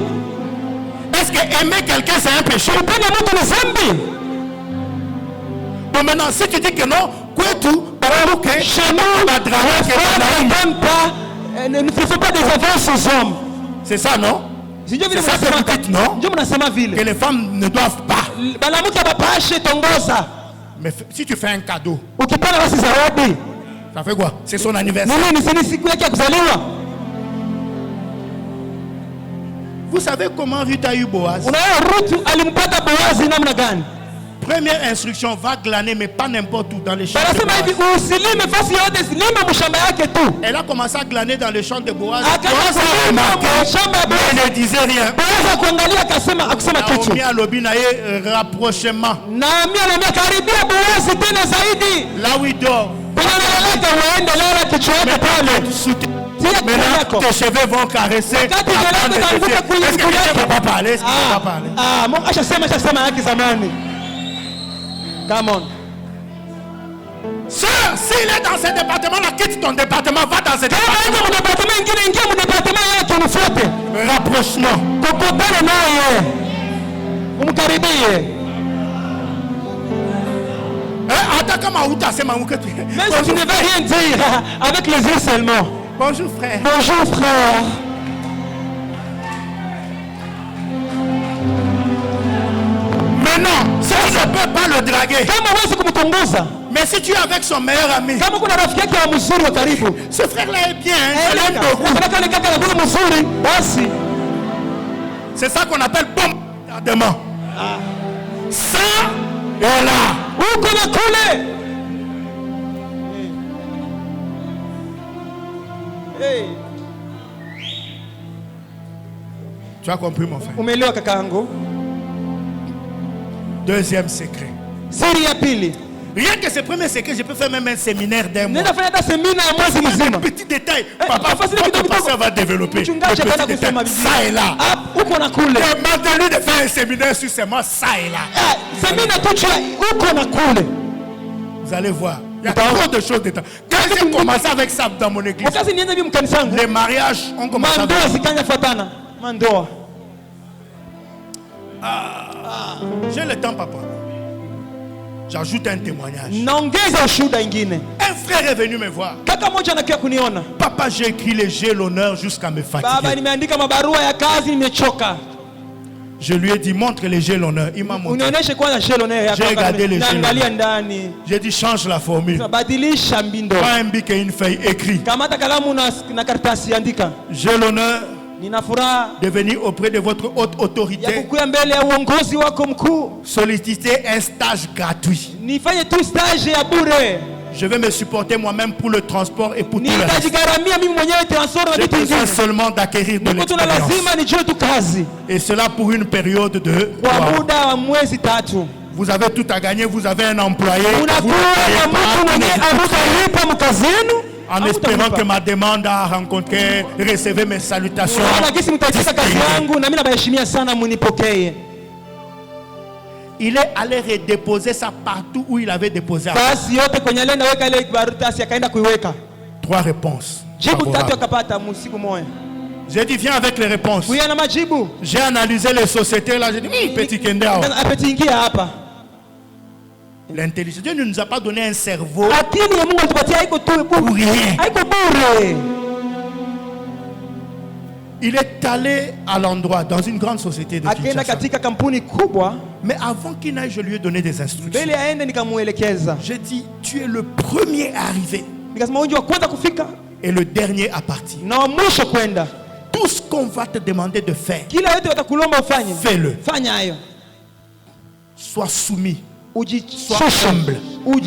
Est-ce que aimer quelqu'un c'est un péché? Upende mtu ni dhambi? Bon, maintenant, si tu dis que non, quoi tout, Chez nous, la drague qui est dans la rue. ne donne pas, ne fait pas des avances aux hommes. C'est ça, non? Sijui vile C'est ça que mnasema vous dites, non? Ndio mnasema Que vile. les femmes ne doivent pas. Mwanamke bapashe tongoza. Mais si tu fais un cadeau, Ukipenda basi zawadi. ça fait quoi? C'est son anniversaire. Nini ni siku yake ya kuzaliwa? Vous savez comment Ruth a eu Boaz? Unaona Ruth alimpata Boazi namna gani? Première instruction, va glaner, mais pas n'importe où, dans les champs de Anasema hivi Boaz. usilime fasi yote, silime mshamba yake tu. Elle a commencé à glaner dans les champs de Boaz. Akaanza Boaz a kulima remarqué, shamba ya mais Boazi. elle ne disait rien. Boazi kuangalia akasema akusema kitu. Naomi alobi na ye rapprochement. Naamia na karibia Boazi tena zaidi. Là où il dort. Kwenye analala waende lala kichwa yake pale. Tia kichwa Maintenant, yako. tes cheveux vont caresser. Wakati Apprendre nywele tes zitaanguka cheveux. kwenye Est-ce que miguu quelqu'un ne yake? peut pas parler? Est-ce qu'il ne peut pas parler? Mungu ashasema yake zamani. Come on. Sœur, s'il est dans ce département-là, quitte ton département, va dans ce Kama département. yuko mdepartement ingine, ingia mdepartement yake umfuate. Rapprochement. Kokopana naye. Umkaribie. Attends, comment où t'as sema où que tu Même si tu ne veux rien dire, avec les yeux seulement. Bonjour frère. Bonjour frère. Maintenant, si tu ne peux pas le draguer, Kama huwezi kumtongoza, mais si tu es avec son meilleur ami, kama kuna rafiki yake wa mzuri wa karibu, ce frère-là est bien, je l'aime beaucoup. nataka ni kaka na mzuri, basi C'est ça qu'on appelle bombardement. Ça est là. uko na kule. Tu as compris mon frère? Umeelewa kakaangu? Deuxième secret. Siri ya pili, Rien que ce premier secret, je peux faire même un séminaire d'un mois. Nenda fanya hata semina ya mwezi mzima. Petit détail. Papa, nafasi votre kidogo pasteur va développer. Mchungaji Le ataenda petit kusema détail. Biblia. Ça et là. Uko na kule. Demandez-lui de faire un séminaire sur ces mots, ça et là. Semina tu cha uko na kule. Vous allez voir. Il y a trop de choses dedans. Quand j'ai commencé avec ça dans mon église, Wakati nianza hivi mkanisangu. les mariages ont commencé avec Mandoa zikanya fatana. Mandoa. J'ai le temps, papa. J'ajoute un témoignage. Naongeza ushuhuda ingine. Un frère est venu me voir. Kaka moja anakuja kuniona. Papa, j'ai écrit les J'ai l'honneur jusqu'à me Baba, fatiguer. nimeandika mabarua ya kazi nimechoka. Je lui ai dit, montre les J'ai l'honneur. Il m'a montré. Unionyeshe kwanza shelo nayo J'ai regardé les naangalia jeux. ndani. J'ai dit, change la formule. Badilisha mbindo. Pas un bic et une feuille écrit. Kamata kalamu na karatasi andika. J'ai l'honneur Nina furaha de venir auprès de votre haute ya autorité kukuya mbele ya uongozi wako mkuu. solliciter un stage gratuit. Nifanye tu stage ya bure. Je vais me supporter moi-même pour le transport et pour tout le reste. Nitajigaramia mimi mwenyewe transport na J'ai vitu besoin vingine. seulement d'acquérir de Niko tuna l'expérience. lazima nijue tu kazi. Et cela pour une période de 3 Kwa mois. muda wa mwezi tatu. Vous avez tout à gagner, vous avez un employé. Vous ne Unakuwa payez na mtu pas, mwenye amutalipa mkazi yenu. en espérant que ma demande a rencontré, recevez mes salutations. Unaona gisi mtaitika kazi yangu na mimi nabaheshimia sana munipokee. Il est allé redéposer ça partout où il avait déposé. Basi yote kwenye alienda weka ile karatasi akaenda kuiweka. 3 réponses. Jibu tatu favorables. akapata musiku moja. J'ai dit, viens avec les réponses. Kuya na majibu. J'ai analysé les sociétés là, j'ai dit, petit Kendao. Apeti ingia hapa. L'intelligence. Dieu ne nous a pas donné un cerveau Akili ya Mungu alitupatia haiko tu pour rien. haiko bure. Il est allé à l'endroit, dans une grande société de Akaenda Kinshasa. katika kampuni kubwa, Mais avant qu'il n'aille, je lui ai donné des instructions. mbele aende nikamuelekeza. J'ai dit, tu es le premier arrivé Nikasema wewe wa kwanza kufika et le dernier à partir. na wa mwisho kwenda. Tout ce qu'on va te demander de faire, Kila yote watakulomba ufanye. fais-le. Fanya hayo. Sois soumis, sois Ujishushe. humble.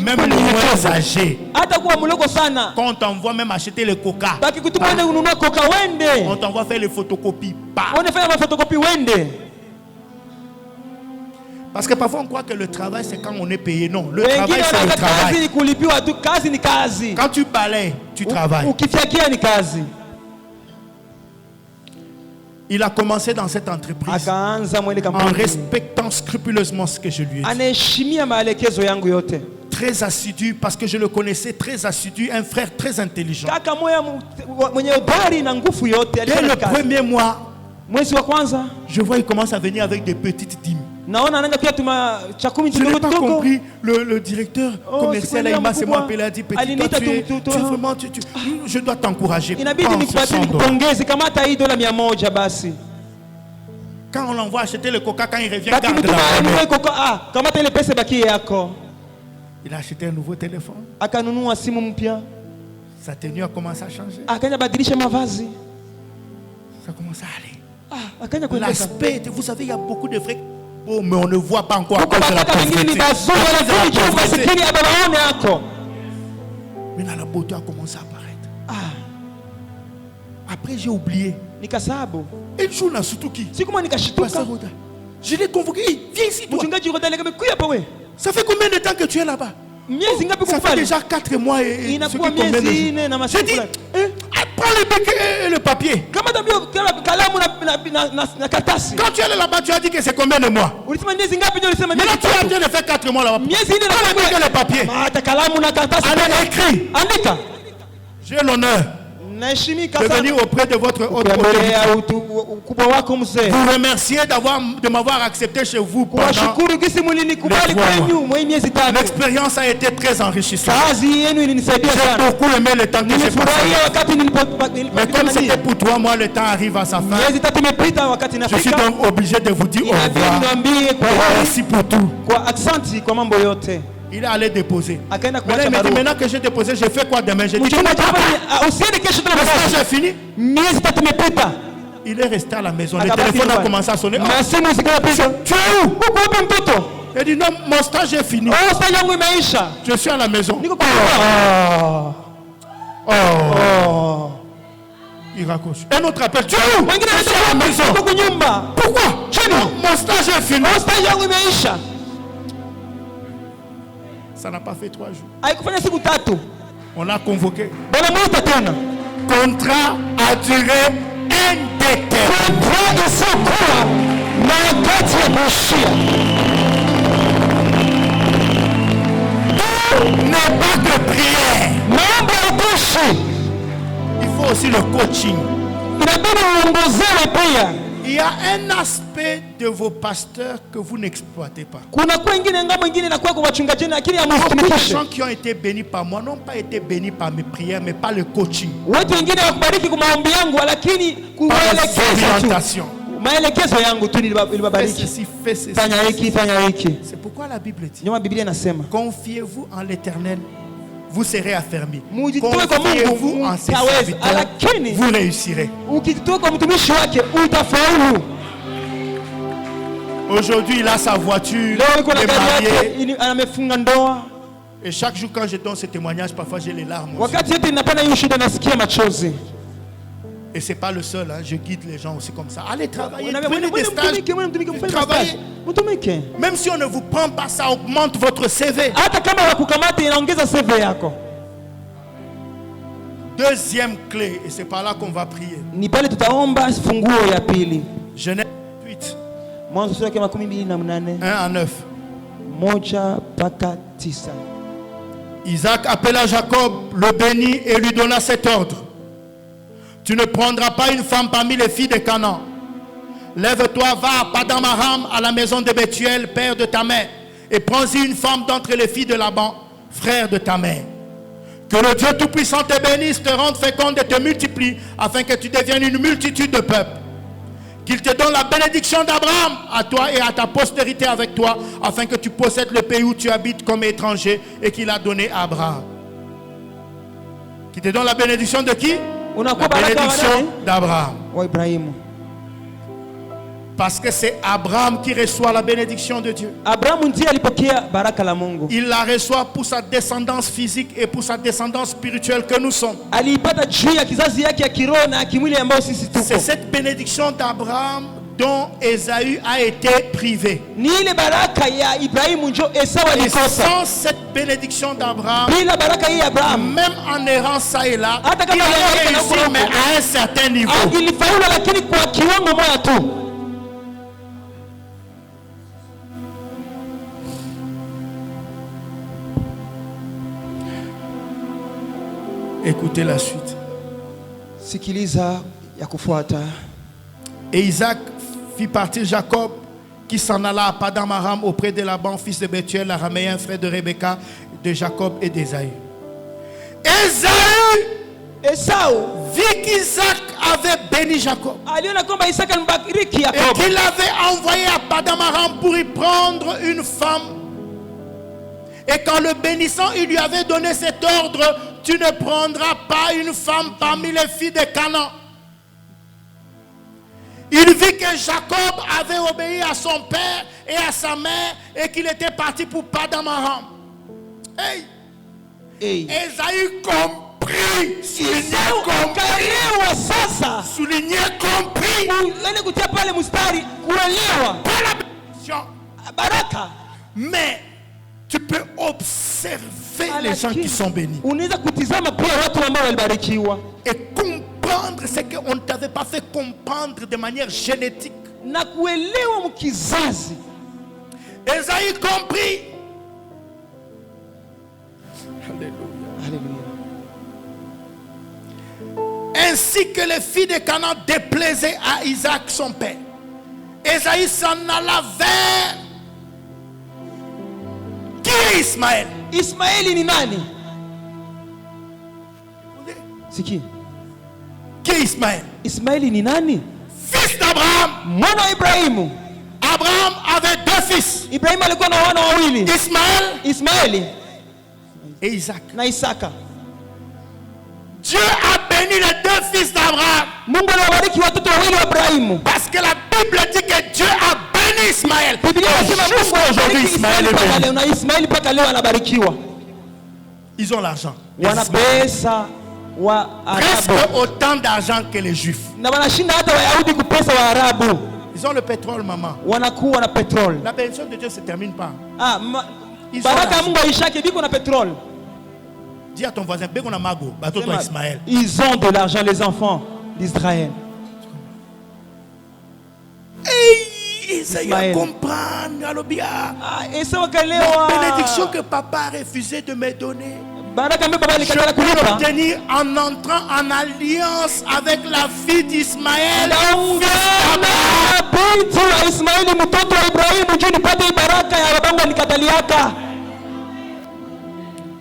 Même les moins âgés. Hata kuwa mloko sana. Quand on t'envoie même acheter le coca, Baki kutuma ende ununua koka wende. on t'envoie faire les photocopies. Pas. Wende fanya mafotokopi wende. Parce que parfois on croit que le travail c'est quand on est payé. Non, le Wengine travail c'est le wanaona kazi travail. ni kulipiwa tu, kazi ni kazi. Quand tu balayes, tu travailles. Ukifyakia ni kazi. Il a commencé dans cette entreprise Akaanza mwele en kampuni. respectant scrupuleusement ce que je lui ai dit. Anaheshimia maelekezo yangu yote. Très assidu, parce que je le connaissais, très assidu, un frère très intelligent. Kaka moya mwenye udari na nguvu yote Dès alifanya le kazi. premier mois, Mwezi wa kwanza je vois il commence à venir avec des petites dîmes. naona anaanza pia tuma cha 10 Je n'ai kidogo pas kidogo. compris. Le directeur commercial, siku il m'a mkubwa, appelé, il a dit, petit, aliniita toi, tu- vraiment, je dois t'encourager. Inabidi Pense nikupatie 100 $. nikupongeze, kamata hii dola 100 basi. Quand on l'envoie acheter le coca, quand il revient, Baki garde mtuma la anunue monnaie. koko, kamata ile pesa baki yako. Il a acheté un nouveau téléphone. Akanunua simu mpya. Sa tenue a commencé à changer. Akaanza badilisha mavazi. Ça commence à aller. Akaanza kuendeka. L'aspect, vous savez, il y a beaucoup de vrais. Oh, mais on ne voit pas encore à Huko cause de la bataka wengine ni pauvreté. bazuri À cause de la lakini juu pauvreté. masikini ababaone yako. Maintenant, la beauté a commencé à apparaître. Après, j'ai oublié. Nikasabu. Un jour, on a surtout qui Siku moja nikashituka. Pasteur Roda. Je l'ai convoqué. Hey, viens ici, toi. Mchungaji Rodale kama kuya hapa wewe. Ça fait combien de temps que tu es là-bas? Miezi ngapi Ça fait kukufanya? déjà 4 mois et ce qui Inakuwa combien de miezi jours. 4 na J'ai masiku dit, fulani. prends le bec et le papier. Kama tabio kalamu na karatasi. Quand tu es là-bas, tu as dit que c'est combien de mois? Ulisema miezi ngapi ndio ulisema Maintenant, miezi tu es en 3. train de faire 4 mois là-bas. Miezi 4 na Prends le bec et le papier. hata kalamu na karatasi. Allez, écrit. Andika. J'ai l'honneur Naheshimika de sana. venir auprès de votre haute autorité. Kuambia ukubwa wako mzee. Vous remercier de m'avoir accepté chez vous pendant. Kuwashukuru gisi mlinikubali Les 3 mois. kwenu mwe miezi 3. L'expérience a été très enrichissante. Kazi yenu ilinisaidia J'ai sana. beaucoup aimé le temps que j'ai Nimefurahia passé. wakati Mais comme c'était pour 3 mois, le temps arrive à sa fin. miezi 3 imepita, wakati Je suis nafika donc obligé de vous dire au inabidi revoir. niwaambie kwa Merci pour tout. kwa aksanti kwa mambo yote. Il est allé déposer. Akaenda Maintenant, kuacha il me dit, barua. maintenant que j'ai déposé, je fais quoi demain? J'ai dit, Mchungaji hapa usiende kesho tena le stage basi. est fini. Miezi 3 imepita. Il est resté à la maison. Le Akabaki téléphone a nyumbani. commencé à sonner. Oh, Na simu zikapiga. tu es où? Uko wapi mtoto? Il dit, non, mon stage est fini. Oh, sasa yangu imeisha. Je suis à la maison. Niko kwa nyumba. Oh. Il raccroche. Un autre appel. Tu es où? Wengine Je suis à la maison. wanasema kwa nyumba. Pourquoi? Chini. Mon stage est fini. Oh, sasa yangu imeisha. Ça n'a pas fait 3 jours. Haikufanya siku tatu. On l'a convoqué. Bwana mwita tena. Contrat a duré indéterminé. Contrat isiyokuwa na wakati wa kuishia. N'est pas de prière. Mambo ya kuishi. Il faut aussi le coaching. Inabidi uongozewe pia. Il y a un aspect de vos pasteurs que vous n'exploitez pas. Kuna kwa ingine ngambo ingine na kwa wachungaji lakini Les hamtumikishe. gens qui ont été bénis par moi n'ont pas été bénis par mes prières, mais par le coaching. Watu wengine wakubariki kwa maombi yangu lakini Par les kuwaelekeza tu. orientations. Maelekezo yangu tu Fais niliwabariki. ceci, fais ceci. Fanya hiki, fanya hiki. C'est pourquoi la Bible dit, Nyuma Biblia inasema, confiez-vous en l'Éternel, vous serez affermis. Mujitoe kwa Confiez-vous Mungu en ses mtaweza, serviteurs, lakini vous réussirez. ukitoka kwa mtumishi wake utafaulu. Aujourd'hui, il a sa voiture, Leo yuko na il est gari marié. yake, amefunga ndoa. Et chaque jour quand je donne ce témoignage, parfois j'ai les larmes. Aussi. Wakati yote ninapana hiyo shida nasikia machozi. Et c'est pas le seul, hein. Je guide les gens aussi comme ça. Allez travailler, Unaambia, prenez des stages, mtumike, travaillez. mtumike. Même si on ne vous prend pas, ça augmente votre CV. Hata kama wakukamata inaongeza CV yako. Deuxième clé, et c'est par là qu'on va prier. Ni pale tutaomba funguo ya pili. Genèse 8, Mwanzo sura ya 28 1 à 9. 1-9. Isaac appela Jacob, le bénit et lui donna cet ordre. Tu ne prendras pas une femme parmi les filles de Canaan. Lève-toi, va à Paddan Aram, à la maison de Bethuel, père de ta mère, et prends-y une femme d'entre les filles de Laban, frère de ta mère. Que le Dieu Tout-Puissant te bénisse, te rende féconde et te multiplie, afin que tu deviennes une multitude de peuples. Qu'il te donne la bénédiction d'Abraham à toi et à ta postérité avec toi, afin que tu possèdes le pays où tu habites comme étranger et qu'il a donné à Abraham. Qu'il te donne la bénédiction de qui? La bénédiction d'Abraham. Wa Ibrahimu. Parce que c'est Abraham qui reçoit la bénédiction de Dieu. Abrahamu ndiye alipokea baraka la Mungu. Il la reçoit pour sa descendance physique et pour sa descendance spirituelle que nous sommes. Aliipata juu ya kizazi yake ya kiroho na kimwili ambao sisi tuko. C'est cette bénédiction d'Abraham dont Ésaü a été privé. Ni ile baraka ya Ibrahimu njo Esau Et alikosa. sans cette bénédiction d'Abraham, Bila baraka hii ya Abraham, même en errant ça et là, Hata il kama a yeye réussi, anakuwa mais à un certain niveau. ilifaulu lakini kwa kiwango moja tu. Écoutez la suite. Sikiliza ya kufuata. Et Isaac fit partir Jacob, qui s'en alla à Paddan Aram auprès de Laban, fils de Bethuel, l'araméen, frère de Rebecca, de Jacob et d'Ésaü. Esau vit qu'Isaac avait béni Jacob Aliona kwamba Isaka alimbariki et Yakobo. qu'il avait envoyé à Paddan Aram pour y prendre une femme. Et qu'en le bénissant, il lui avait donné cet ordre: tu ne prendras pas une femme parmi les filles de Canaan. Il vit que Jacob avait obéi à son père et à sa mère et qu'il était parti pour Paddan Aram. Hey! Hey. Ésaü compris, souligné compris, Kaelewa sasa. souligné compris. Uende kutia pale mstari kuelewa Pas la bénédiction, baraka. mais tu peux observer les gens qui sont bénis Unaweza kutizama pia watu ambao walibarikiwa et comprendre ce qu'on ne t'avait pas fait comprendre de manière génétique. na kuelewa mkizazi. Ésaü compris. Alléluia. Haleluya. Ainsi que les filles de Canaan déplaisaient à Isaac son père, Ésaü s'en alla vers qui est Ismaël? Ismaeli ni nani? Siki. Qui est Ismaël? Ismaeli ni nani? Fils d'Abraham. Mwana wa Ibrahimu. Abraham avait 2 fils, Ibrahimu alikuwa na wana wawili, Ismaël Ismaeli et Isaac. na Isaka. Dieu a béni les 2 fils d'Abraham Mungu aliwabariki watoto wawili wa Ibrahimu. parce que la Bible dit que Dieu a béni Ismaël. Biblia inasema Mungu Jusqu'à aujourd'hui, alibariki Ismaël Ismaeli est mpaka béni. leo, na Ismaeli mpaka leo anabarikiwa. Ils ont l'argent. Les Wana Ismaélites. pesa wa Presque Arabu autant d'argent que les Juifs. na wanashinda hata Wayahudi kupesa wa Arabu. Ils ont le pétrole, maman. Wanakuwa na petrol. La bénédiction de Dieu ne se termine pas. Ils ont baraka ya l'argent. Mungu haishaki, biko na pétrole. Dis à ton voisin, Bekona Mago, bateau toi Ismaël. Ils ont de l'argent, les enfants d'Israël. Essayez Ismaël. de comprendre, Alobia. Ah, esa La wakalewa. bénédiction que papa a refusé de me donner, Baraka ambayo baba je alikatala peux kulipa. l'obtenir en entrant en alliance avec la fille d'Ismaël. Naungana binti wa Ismaili mtoto wa Ibrahimu juu nipate baraka ya babangu alikataliaka.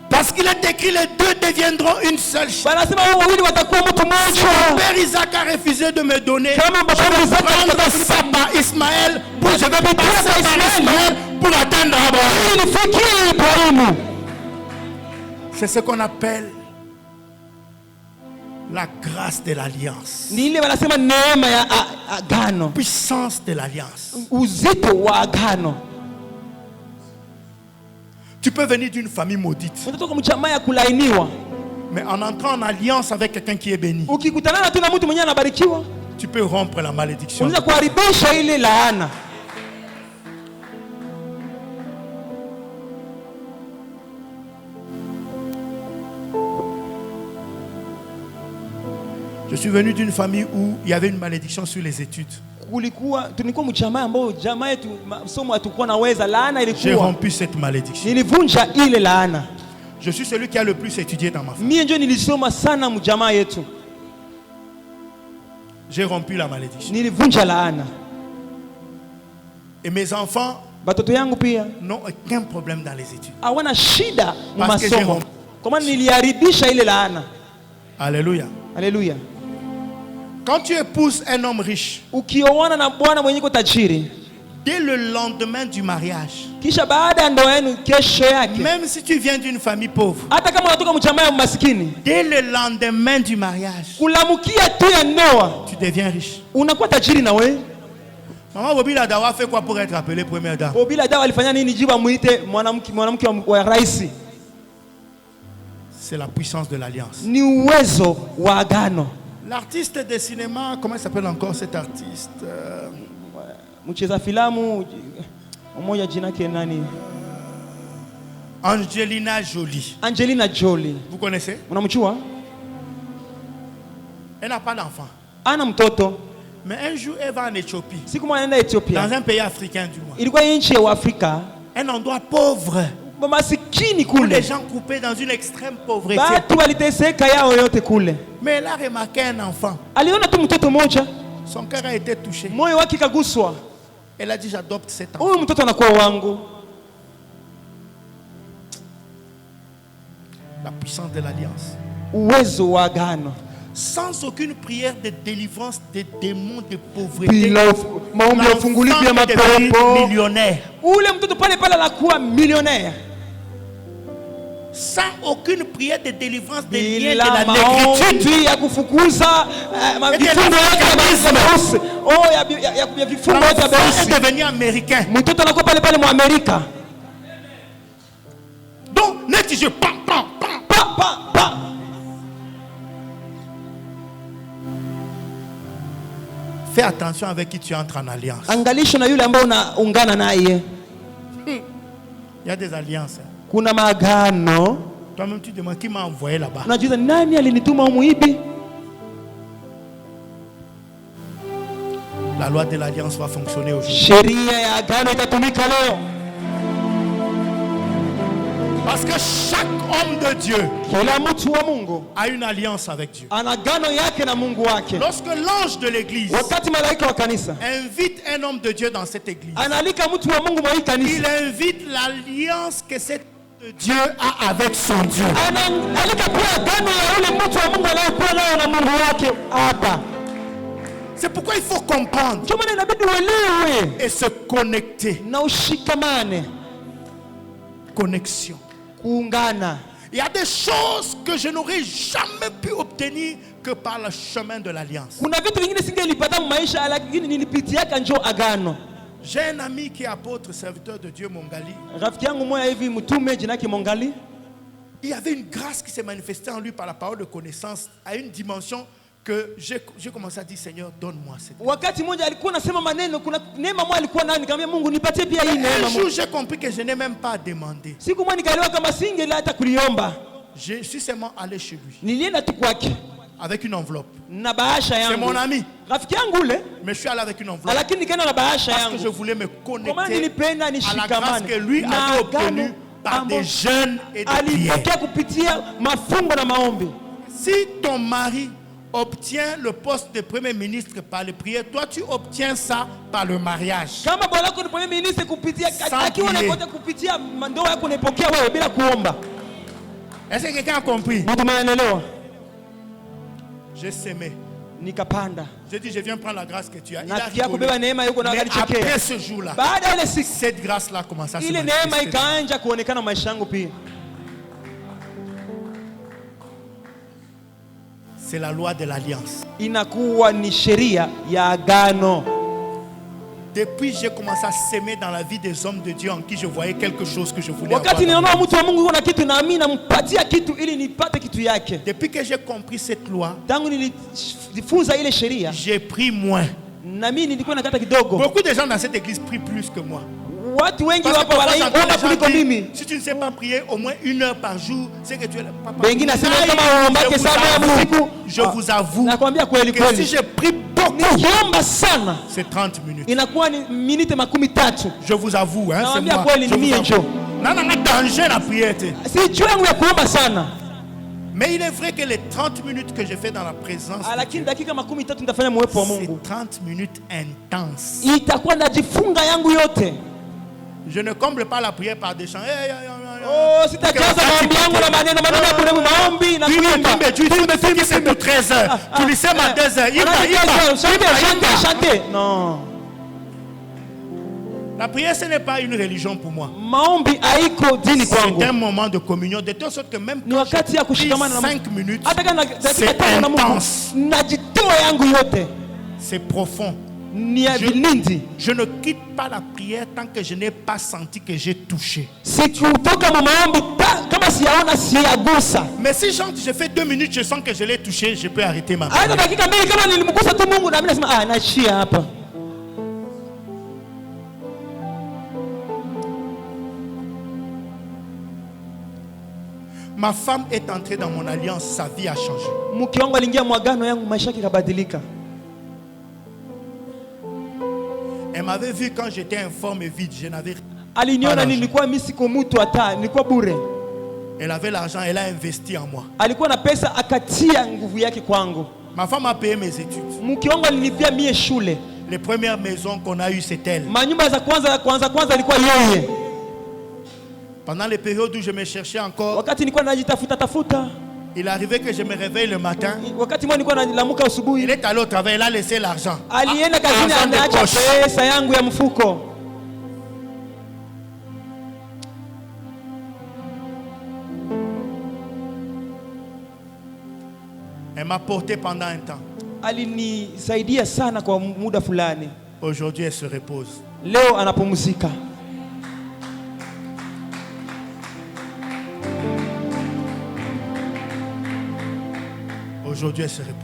Parce qu'il est écrit, les deux deviendront une seule chair. Wanasema wao wawili watakuwa mtu Mon mmoja. père Isaac a refusé de me donner. Kama baba Isaac Prendre ça par Ismaël, pour je vais passer par Ismaël pour atteindre Abraham. ilifikia Ibrahimu. C'est ce qu'on appelle la grâce de l'alliance. Ni ile wanasema neema ya agano, Puissance de l'alliance. uzito wa agano. Tu peux venir d'une famille maudite, Unatoka mchamaa ya kulainiwa. mais en entrant en alliance avec quelqu'un qui est béni, Ukikutana na tu na mtu mwenyewe anabarikiwa, tu peux rompre la malédiction. unaweza kuharibisha ile laana. Je suis venu d'une famille où il y avait une malédiction sur les études. Tulikuwa mchamaa ambao jamaa yetu masomo hatukuwa naweza, laana J'ai ilikuwa. rompu cette malédiction. Nilivunja ile laana. Je suis celui qui a le plus étudié dans ma famille. Mie ndio nilisoma sana mjamaa yetu. J'ai rompu la malédiction. Nilivunja laana. Et mes enfants Batoto yangu pia n'ont aucun problème dans les études. hawana shida mu Parce que j'ai masomo. rompu. Kwa maana niliharibisha ile laana. Alléluia. Haleluya. Quand tu épouses un homme riche, Ukioana na bwana mwenye tajiri, dès le lendemain du mariage, kisha baada ya ndoa yenu kesho yake, même si tu viens d'une famille pauvre, hata kama unatoka mjamaa ya maskini, dès le lendemain du mariage, kulamukia tu ya ndoa tu deviens riche. unakuwa tajiri na wewe. Maman Bobila Dawa fait quoi pour être appelée première dame? Bobila Dawa alifanya nini jibu amuite mwanamke wa rais? C'est la puissance de l'alliance. Ni uwezo wa agano. L'artiste de cinéma, comment il s'appelle encore cet artiste? Mcheza filamu mmoja jina yake nani? Angelina Jolie. Angelina Jolie. Vous connaissez? Unamjua? Elle n'a pas d'enfant. Ana mtoto. Mais un jour, elle va en Éthiopie, Siku moja anaenda Ethiopia. dans un pays africain du moins. Ilikuwa nchi ya Afrika. Un endroit pauvre. Masikini Où les kule. gens coupés dans une extrême pauvreté. Watu waliteseka yao yote kule. Mais elle a remarqué un enfant. Aliona tu mtoto mmoja, Son cœur a été touché. moyo wake kaguswa. Elle a dit, j'adopte cet enfant. Huyu mtoto anakuwa wangu. La puissance de l'alliance. Uwezo wa agano. Sans aucune prière de délivrance des démons de pauvreté. Bila maombi ya ufungulivu ya L'enfant est devenu mapepo. millionnaire. Ule mtoto pale pale anakuwa millionnaire. Sans aucune prière de délivrance des liens de Bila la négritude. maombi ya kufukuza vifungo yote ya beusi. Oh ya vifungo yote ya L'enfant est beusi. devenu américain. Mtoto anakuwa pale pale mu Amerika. Donc, net je pam, pam, pam. Pa. Fais attention avec qui tu entres en alliance. Angalisho na yule ambao unaungana naye. Il y a des alliances. Kuna maagano. Toi-même, tu te demandes qui m'a envoyé là-bas. Unajiuliza nani alinituma humu hivi? La loi de l'alliance va fonctionner aujourd'hui. Sheria ya agano itatumika leo. Parce que chaque homme de Dieu Kila mtu wa Mungu a une alliance avec Dieu. ana agano yake na Mungu wake. Lorsque l'ange de l'église Wakati malaika wa kanisa invite un homme de Dieu dans cette église, analika mtu wa Mungu mwa hii il kanisa, invite l'alliance que cet homme de Dieu a avec son Dieu. analika pia agano ya yule mtu wa Mungu anayokuwa nayo na Mungu wake hapa. C'est pourquoi il faut comprendre Ndio maana inabidi uelewe et se connecter. na ushikamane, Connexion. kuungana. Il y a des choses que je n'aurais jamais pu obtenir que par le chemin de l'alliance. Kuna vitu vingine singelipata maisha, lakini nilipitiaka njoo agano. J'ai un ami qui est apôtre, serviteur de Dieu, Mongali. Rafiki yangu moja hivi mtume jina yake Mongali. Il y avait une grâce qui s'est manifestée en lui par la parole de connaissance à une dimension que j'ai commencé à dire, Seigneur, donne-moi cette. Wakati mmoja alikuwa anasema maneno, kuna neema moja alikuwa nayo, nikamwambia Mungu nipatie pia hii neema. Un jour j'ai compris que je n'ai même pas à demander. Siku moja nikaelewa kama singeli hata kuliomba. Je suis seulement allé chez lui. Nilienda tu kwake avec une enveloppe. Na bahasha yangu. C'est mon ami. Rafiki yangu ule. Mais je suis allé avec une enveloppe. Lakini nikaenda na bahasha yangu. Parce que je voulais me connecter à la grâce que lui avait obtenue par des jeûnes et des prières. Kupitia mafungo na maombi. Si ton mari obtient le poste de premier ministre par les prières, toi tu obtiens ça par le mariage. Kama bwana wako ni premier ministre kupitia akiwa unapata kupitia ndoa yako unaipokea wewe bila kuomba. Est-ce que quelqu'un a compris? J'ai semé. Nikapanda. J'ai dit, je viens prendre la grâce que tu as. Il a rigolé. Mais après ce jour-là, cette grâce-là a commencé à se manifester. C'est la loi de l'alliance. Inakuwa ni sheria ya agano. Depuis j'ai commencé à s'aimer dans la vie des hommes de Dieu en qui je voyais quelque chose que je voulais avoir. Depuis que j'ai compris cette loi, j'ai pris moins. Beaucoup de gens dans cette église prient plus que moi. Si tu ne sais pas prier au moins 1 heure par jour, c'est que tu es papa. Je vous avoue que si je prie beaucoup, c'est 30 minutes. Je vous avoue, hein, c'est moi. Non, danger la prière. Mais il est vrai que les 30 minutes que je fais dans la présence de Dieu, c'est 30 minutes intenses. Je ne comble pas la prière par des chants. C'est tout 13 heures. Tu le sais, à 2 heures. Non. La prière, ce n'est pas une religion pour moi. C'est un moment de communion. De telle sorte que même quand je prie 5 minutes, c'est intense. C'est profond. Je ne quitte pas la prière tant que je n'ai pas senti que j'ai touché. Mais si je fais 2 minutes, je sens que je l'ai touché, je peux arrêter ma prière. Ma femme est entrée dans mon alliance, sa vie a changé. Elle m'avait vu quand j'étais informe et vide, je n'avais rien. Elle avait l'argent, elle a investi en moi. Ma femme a payé mes études. Les premières maisons qu'on a eues, c'est elle. Pendant les périodes où je me cherchais encore, il arrivait que je me réveille le matin. Il est allé au travail, il a laissé l'argent. Elle m'a porté pendant un temps. Aujourd'hui, elle se repose. Aujourd'hui, elle se repose.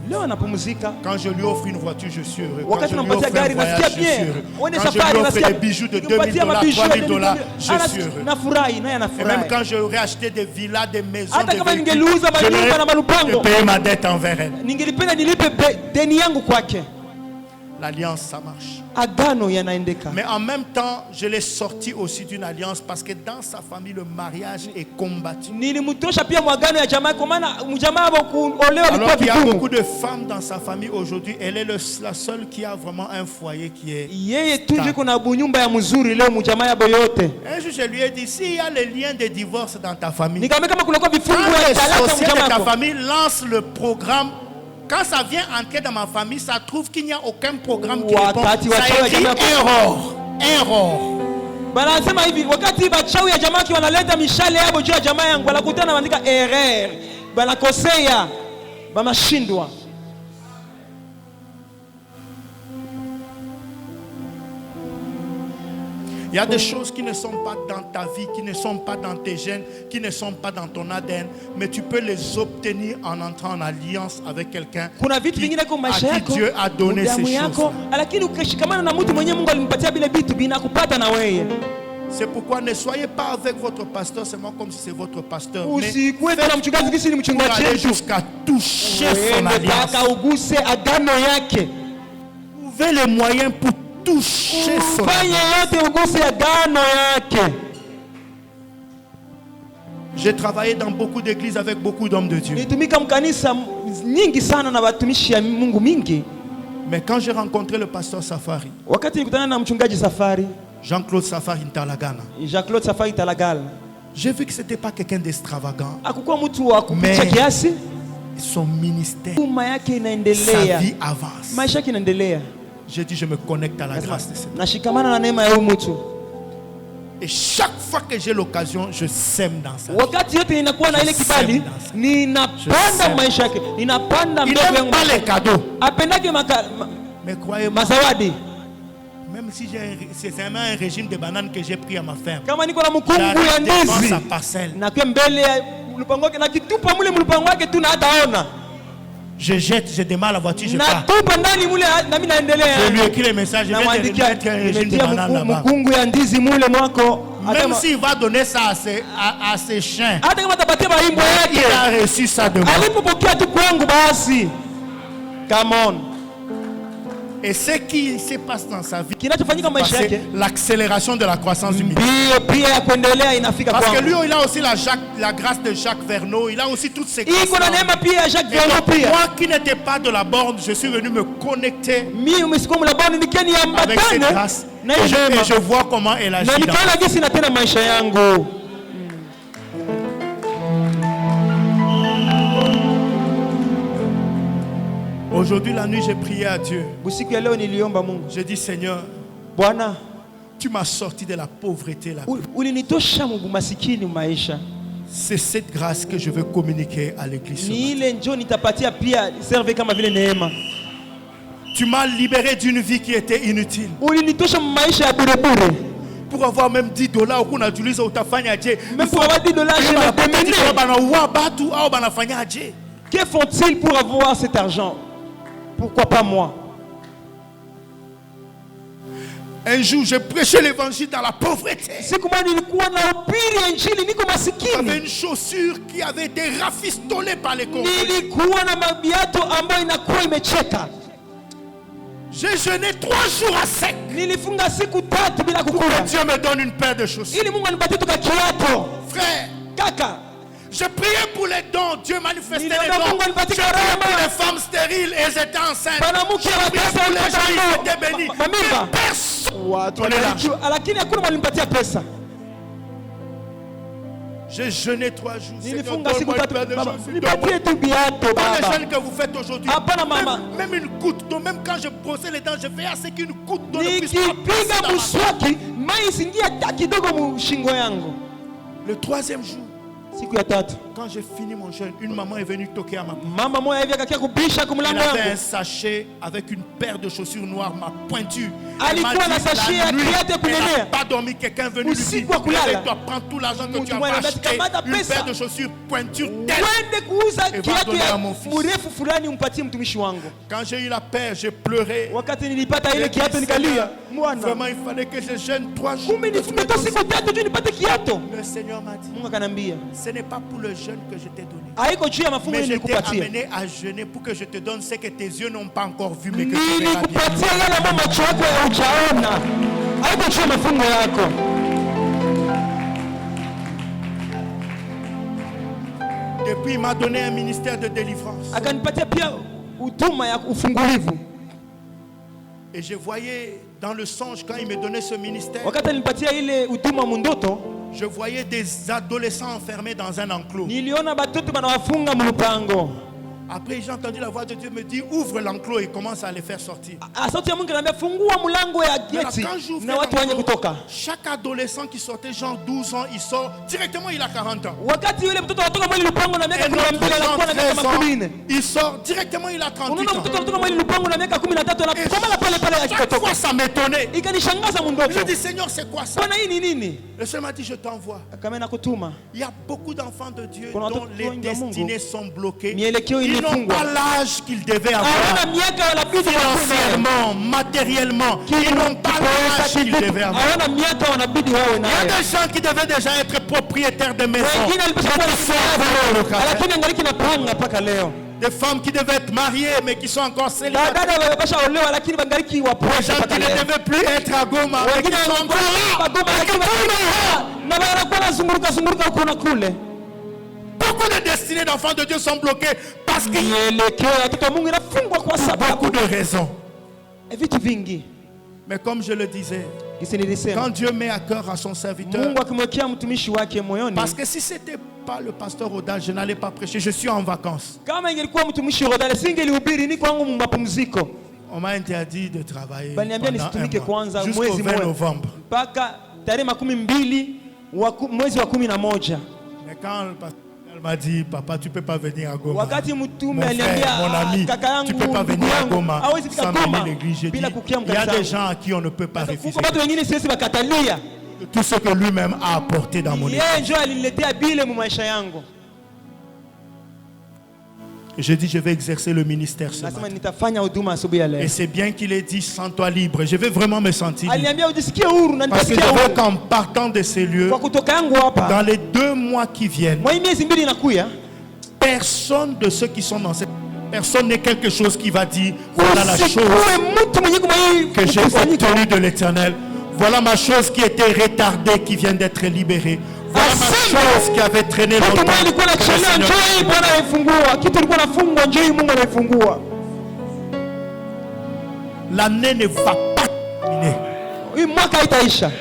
Quand je lui offre une voiture, je suis heureux. Quand je lui offre un voyage, je suis heureux. Quand je lui offre des bijoux de $2000, $3000, je suis heureux. Et même quand j'aurais acheté des villas, des maisons, des véhicules, je n'aurais payé ma dette envers elle. L'alliance, ça marche. Mais en même temps, je l'ai sorti aussi d'une alliance parce que dans sa famille, le mariage est combattu. Alors qu'il y a beaucoup de femmes dans sa famille aujourd'hui, elle est la seule qui a vraiment un foyer qui est stable. Un jour, je lui ai dit, s'il y a le lien de divorce dans ta famille, quand les sorciers de ta famille lancent le programme, quand ça vient entrer dans ma famille, ça trouve qu'il n'y a aucun programme qui répond. Ça écrit error. Error. Il Il y a des choses qui ne sont pas dans ta vie, qui ne sont pas dans tes gènes, qui ne sont pas dans ton ADN, mais tu peux les obtenir en entrant en alliance avec quelqu'un Kuna vitu vingine kwa à maisha qui yako, Dieu a donné ces damu yako, choses. lakini ukishikamana na mtu mwenye Mungu alimpatia vile vitu vinakupata na wewe. C'est pourquoi ne soyez pas avec votre pasteur seulement comme si c'est votre pasteur, mais Usikuwe na mchungaji kisi ni pour mchungaji aller wetu. jusqu'à toucher son Wewe alliance. nataka uguse agano yake. Trouvez les moyens pour toucher son Fanye alliance. yote uguse agano yake. J'ai travaillé dans beaucoup d'églises avec beaucoup d'hommes de Dieu. Nitumika mkanisa nyingi sana na watumishi ya Mungu mingi. Mais quand j'ai rencontré le pasteur Safari, Wakati nilikutana na mchungaji Safari, Jean-Claude Safari Ntalagana, Jean-Claude Safari Talagala, j'ai vu que ce n'était pas quelqu'un d'extravagant. hakukuwa mtu wa kupicha Mais- kiasi. Son ministère, Huduma yake sa inaendelea, vie avance. maisha yake inaendelea. J'ai dit, je me connecte à la grâce de Seigneur. Nashikamana na neema ya huyu mtu. Et chaque fois que j'ai l'occasion, je sème dans sa vie. Wakati yote ninakuwa na ile kibali, ninapanda maisha yake, ninapanda Il mbegu n'aime yangu. pas les cadeaux. Apendake Mais croyez-moi, mazawadi. même si c'est vraiment un régime de bananes que j'ai pris à ma ferme, Kama niko na mkungu ya j'arrête devant ndizi, sa parcelle. nakuwa mbele ya mlupango wake na kitupa mule mlupango wake tu na hataona. Je jette, je démarre la voiture, je pars. Natupa ndani mule na mimi naendelea. Je lui écris les messages, je Na vais te mwandikia mettre un régime de nimetia bananes là-bas. mkungu ya ndizi mule mwako. Même s'il va donner ça à ses chiens, Hata kama atapatia maimbo il yake. a reçu ça de moi. Alipopokea tu kwangu basi. Come on. Et ce qui se passe dans sa vie, Kinachofanyika maisha c'est yake l'accélération de la croissance du ministère. ndio pia ya kuendelea inafika Parce que kwangu. lui, il a aussi la grâce de Jacques Verneau, il a aussi toutes ces grâces. Iko na neema pia ya Jacques Et Verneau donc, pia. moi qui n'étais pas de la borne, je suis venu me connecter Mimi umesikia mlabani nikeni avec ces ambatane grâces. na Et neema. je vois comment elle agit. Na dans- nikaona jinsi natenda maisha yangu. Aujourd'hui, la nuit, j'ai prié à Dieu. Usiku ya leo niliomba Mungu. J'ai dit, Seigneur, Bwana, tu m'as sorti de la pauvreté là. ulinitosha masikini maisha. C'est cette grâce que je veux communiquer à l'église. ce Ni matin. ile njoo nitapatia pia serve kama vile neema. Tu m'as libéré d'une vie qui était inutile. Ulinitosha maisha ya bure bure. Pour avoir même $10 qu'on a utilisé au tafanyaje. Même pour avoir $10, je l'ai démené. Que font-ils pour avoir cet argent? Pourquoi pas moi? Un jour, j'ai prêché l'évangile dans la pauvreté. Siku moja nilikuwa nahubiri injili niko J'avais masikini. une chaussure qui avait été rafistolée par les Congolais. Nilikuwa na mabiato ambayo inakuwa imecheka. J'ai jeûné 3 jours à sec. Nilifunga siku 3 bila Pour que kukula. Dieu me donne une paire de chaussures. Ili Mungu anipatie toka kiato. Frère, Kaka, je priais pour les dons. Dieu manifestait Il les a dons. Mungu Je anipatie priais karama. pour les femmes stériles et elles étaient enceintes. Banamuke Je priais watesa pour les gens, ils walipata étaient bénis. mamimba. Mais personne. Watu On est là. wanabarikiwa, lakini hakuna mwalimpatia pesa. J'ai jeûné 3 jours. Seigneur, Nilifunga siku donne-moi une 3. paire de Baba, chaussures. nipatie tu biato Pas les baba. jeûnes que vous faites aujourd'hui. Hapana, mama. Même une goutte d'eau, même quand je brossais les dents, je fais assez qu'une goutte d'eau ne puisse pas passer Nikipiga dans ma- muswaki, mai isingie hata kidogo mushingo yangu. Le 3e jour, Siku ya 3, quand j'ai fini mon jeûne, une maman est venue toquer à ma porte. mama moja hivi akakia kubisha Elle kumlango avait un yangu. sachet avec une paire de chaussures noires, ma pointure. Elle Alikuwa m'a na dit, sachet ya la nuit, kiatu ya elle kunenea. n'a pas dormi, quelqu'un est venu lui Usiku dire, wa kulala. avec-toi, prends tout l'argent que Mtu tu as mmoja pas anambia, acheté, kamata une pesa. paire de chaussures pointure telle. Wende kuuza Et va kiatu donner ya à mon fils. mrefu fulani umpatie mtumishi wangu. Quand j'ai eu la paire, j'ai pleuré. Wakati nilipata ile J'ai dit, kiatu nikalia. Seigneur, Mwana, vraiment, il fallait que je jeûne 3 jours. kumbe nifunge tu siku 3 tu nipate kiatu. Le Seigneur m'a dit, Mungu akanambia, ce n'est pas pour le jeûne que je t'ai donné. haiko juu ya mafungo Mais je t'ai nilikupatia. amené à jeûner pour que je te donne ce que tes yeux n'ont pas encore vu, mais que tu verras bien. Nilikupatia yale ambayo macho yako hayajaona. Haiko juu ya mafungo yako. Depuis, il m'a donné un ministère de délivrance. Akanipatia pia huduma ya ufungulivu. Et je voyais dans le songe, quand il me donnait ce ministère, Wakati nilipatia ile huduma mundoto, je voyais des adolescents enfermés dans un enclos. niliona batoto banawafunga mlupango. Après, j'ai entendu la voix de Dieu me dire, ouvre l'enclos et commence à les faire sortir. Sauti ya Mungu inaniambia fungua mlango ya geti Quand j'ouvre na watu waje l'enclos, kutoka. chaque adolescent qui sortait genre 12 ans, il sort directement, il a 40 ans. Wakati yule mtoto anatoka mwili lupango na miaka Un autre 12 anakuwa na miaka 13 ans, 40. il sort directement, il a 38 Unaona ans. mtoto anatoka mwili lupango na miaka 13 anakomala pale pale Chaque akitoka. fois, ça m'étonnait. Ikanishangaza Je mundoko. dis, Seigneur, c'est quoi ça? Bwana hii ni nini? Le Seigneur m'a dit, je t'envoie. Kama nakutuma. Il y a beaucoup d'enfants de Dieu Kuna dont watoto les wengi wa Mungu. destinées sont bloquées. Mielekeo Ils n'ont imefungwa. pas l'âge qu'ils devaient avoir. Hawana miaka wanabidi wakuwe. Financièrement, matériellement, ils n'ont pas l'âge qu'ils devaient avoir. Hawana miaka wanabidi wawe Il y a nayo. des gens qui devaient déjà être propriétaires de maisons. Wengine walipaswa kuwa Des na lakini angaliki napanga mpaka leo. femmes qui devaient être mariées mais qui sont encore célibataires. Dada wamepasha olewa lakini wangaliki Des waposha gens mpaka qui ne leo. devaient plus être à Goma mais qui Wengine sont encore là. Bagoma lakini na wanakuwa nazunguruka huko na kule. Beaucoup de destinées d'enfants de Dieu sont bloquées parce qu'il y Mielekeo ya watoto wa Mungu inafungwa kwa a beaucoup sababu de raisons. vitu vingi. Mais comme je le disais, Gisi nilisema quand Dieu met à cœur à son serviteur, Mungu akimwekea mtumishi wake moyoni, parce que si c'était pas le pasteur Oda, je n'allais pas prêcher, je suis en vacances. kama ingelikuwa mtumishi hodari singelihubiri, ni kwangu mapumziko. On m'a interdit de travailler Baniambia pendant nisitumike un mois, kwanza jusqu'au mwezi 20 mmoja novembre. mpaka tarehe 12 mwezi wa 11. Mais quand le pasteur m'a dit, papa, tu peux pas venir à Goma. Wakati Mon mtume frère, aliniambia mon ami, kaka yangu, tu peux pas ndugu venir à yangu, Goma hawezi fika sans Goma venir l'église. J'ai dit, bila kukia il y a des mkanisani. gens à qui on ne peut pas refuser. Kuko watu wengine siwezi bakatalia. Tout ce que lui-même a apporté dans mon église. Yeye ndio aliniletea bile mu maisha yangu. J'ai dit, je vais exercer le ministère ce Nasema matin. nitafanya huduma asubuhi ya leo. Et c'est bien qu'il ait dit, sens-toi libre. Je vais vraiment me sentir libre. Aliniambia ujisikie huru na Parce que je nitasikia veux huru. qu'en partant de ces lieux, Kwa kutoka yangu hapa, dans les 2 mois qui viennent, mwa hii miezi mbili inakuya, personne de ceux qui sont dans cette personne n'est quelque chose qui va dire, voilà la chose usikuwe mtu mwenye kwa hii que j'ai mkusanyiko. obtenue de l'Éternel. Voilà ma chose qui était retardée, qui vient d'être libérée. Voilà ma chose qui avait traîné Kitu longtemps. mwenye ilikuwa que le nachelewa Seigneur- njoo hii Bwana anaifungua. Kitu ilikuwa nafungwa njoo hii Mungu anaifungua. L'année ne va pas terminer. Hii mwaka haitaisha.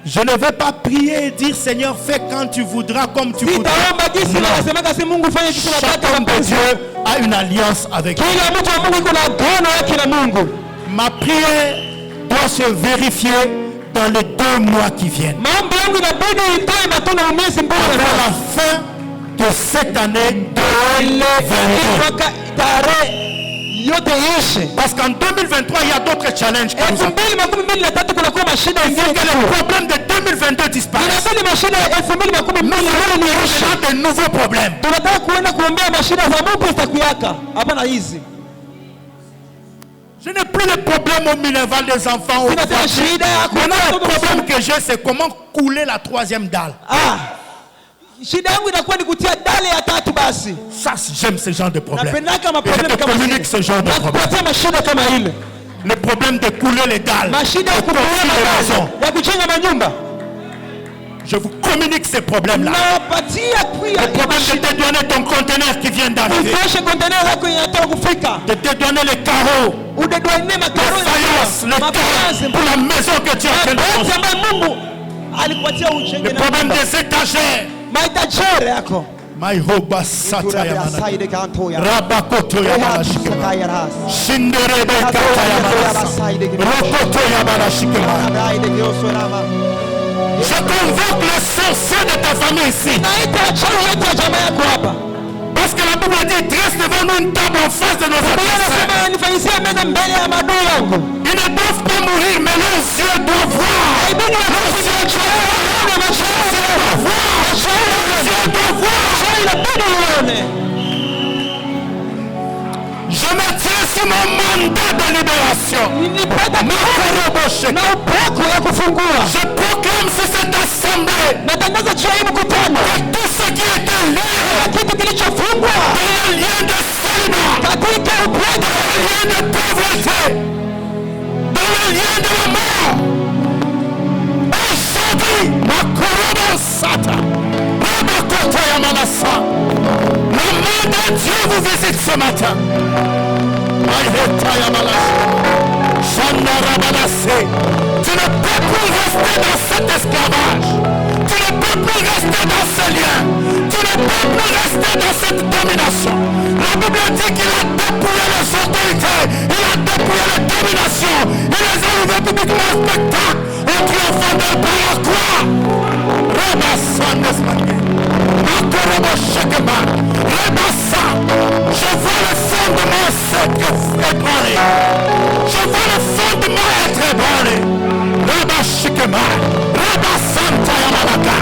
Je ne vais pas prier et dire, Seigneur, fais quand tu voudras, comme tu voudras. Sitaomba jinsi Non. nasemeka si Mungu fanye kitu Chaque nataka homme de mapenzi. Dieu a une alliance avec Dieu. Kila mtu wa Mungu iko na agano yake na Mungu. Ma prière doit se vérifier dans les 2 mois qui viennent. Maombi yangu inabidi itoe matunda ya miezi mbili Vers na la fin de cette année 2022. mwaka tarehe yote ishe. Parce qu'en 2023, il y a d'autres challenges qui nous attendent. 2023 kunakuwa mashida Il faut ingine. que les problèmes de 2022 disparaissent. Inabidi mashida ya 2022 Nous niishe. avons de nouveaux problèmes. Tunataka kuenda kuombea mashida za Mungu zitakuyaka. Hapana hizi. Je n'ai plus le problème au minerval des enfants. Au Sina tena shida ya Maintenant, le kuona problème que j'ai, c'est comment couler la 3e dalle. Shida yangu inakuwa ni kutia dale ya tatu basi. Ça, j'aime ce genre de problème. Napendaka Et je maproblemu te kama communique ce genre de Na problème. kupatia mashida kama ile. Le problème de couler les dalles. Mashida ya Pour construire kubomoa les makazi, maisons. ya kujenga manyumba. Je vous communique ces problèmes-là. Nawapatia pia Le problème de te donner ton conteneur qui vient d'arriver. ufreshe container yako inatoka kufika. De te donner les carreaux, Udedwane les makaro faïences, les carreaux pour la maison que tu as fait de Mabati construire. ambayo Mungu alikupatia ujenge Le na problème nyumba. des étagères. Mahitaji yako. Maihoba sata ya mana. Saide kanto ya. Rabakoto ya malashikema. Kaya ras. Shinderebe kata ya malasa. Rokoto ya malashikema. Adaide kioso lama. Je convoque les sorciers de ta famille ici. Naita chawi yote ya jamaa yako hapa. Parce que la Bible dit, dresse devant nous une table en face de nos Bwana adversaires. anasema nifanyisia mema mbele ya maadui yangu. Ils ne doivent pas mourir, mais leurs yeux doivent voir. Aibuni wa Mungu ni macho Je me tiens sur mon mandat de libération. Je proclame sur cette assemblée que tout ce qui était lié dans le lien de célibat, dans le lien de pauvreté, dans le lien de la mort, aujourd'hui, Makorobo Sata, Rabakoto Yamanasa, la main de Dieu vous visite ce matin. Maheta Yamanasa, Shandara Manase, tu ne peux plus rester dans cet esclavage. Tu ne peux plus rester dans ce lien. Tu ne peux plus rester dans cette domination. La Bible dit livrer publiquement un spectacle en triomphant de par la croix. Je vois le fondement être ébranlé. Je vois le fondement être ébranlé. Rabba Shikema, Rabba Santa Yamanaka,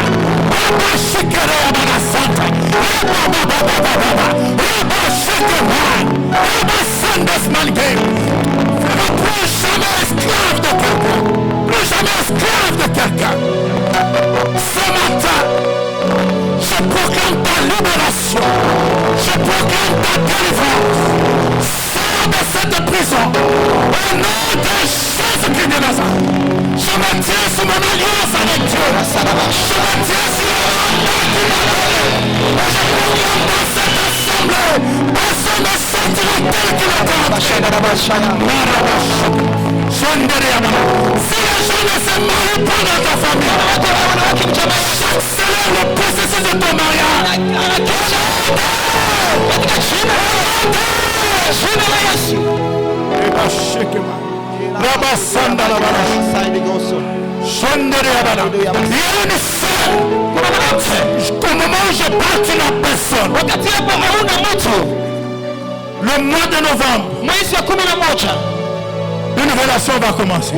Rabba Shikere Yamana Santa, Rabba Shikema, Rabba Sandes Malgame. Plus jamais esclave de quelqu'un. Plus jamais esclave de quelqu'un. Ce matin, je proclame ta libération. Je proclame ta délivrance. Sors de cette prison. Au nom de Jésus-Christ de Nazareth. Je me tiens sous mon alliance avec Dieu. Je me tiens sur le mandat qui m'a donné. Et je proclame dans cette assemblée. Personne ne sortira tel qu'il est entré. Si les gens ne se marient pas dans ta famille, j'accélère le processus de ton mariage. Au moment où je parle, tu n'as personne. Le mois de novembre, une relation va commencer.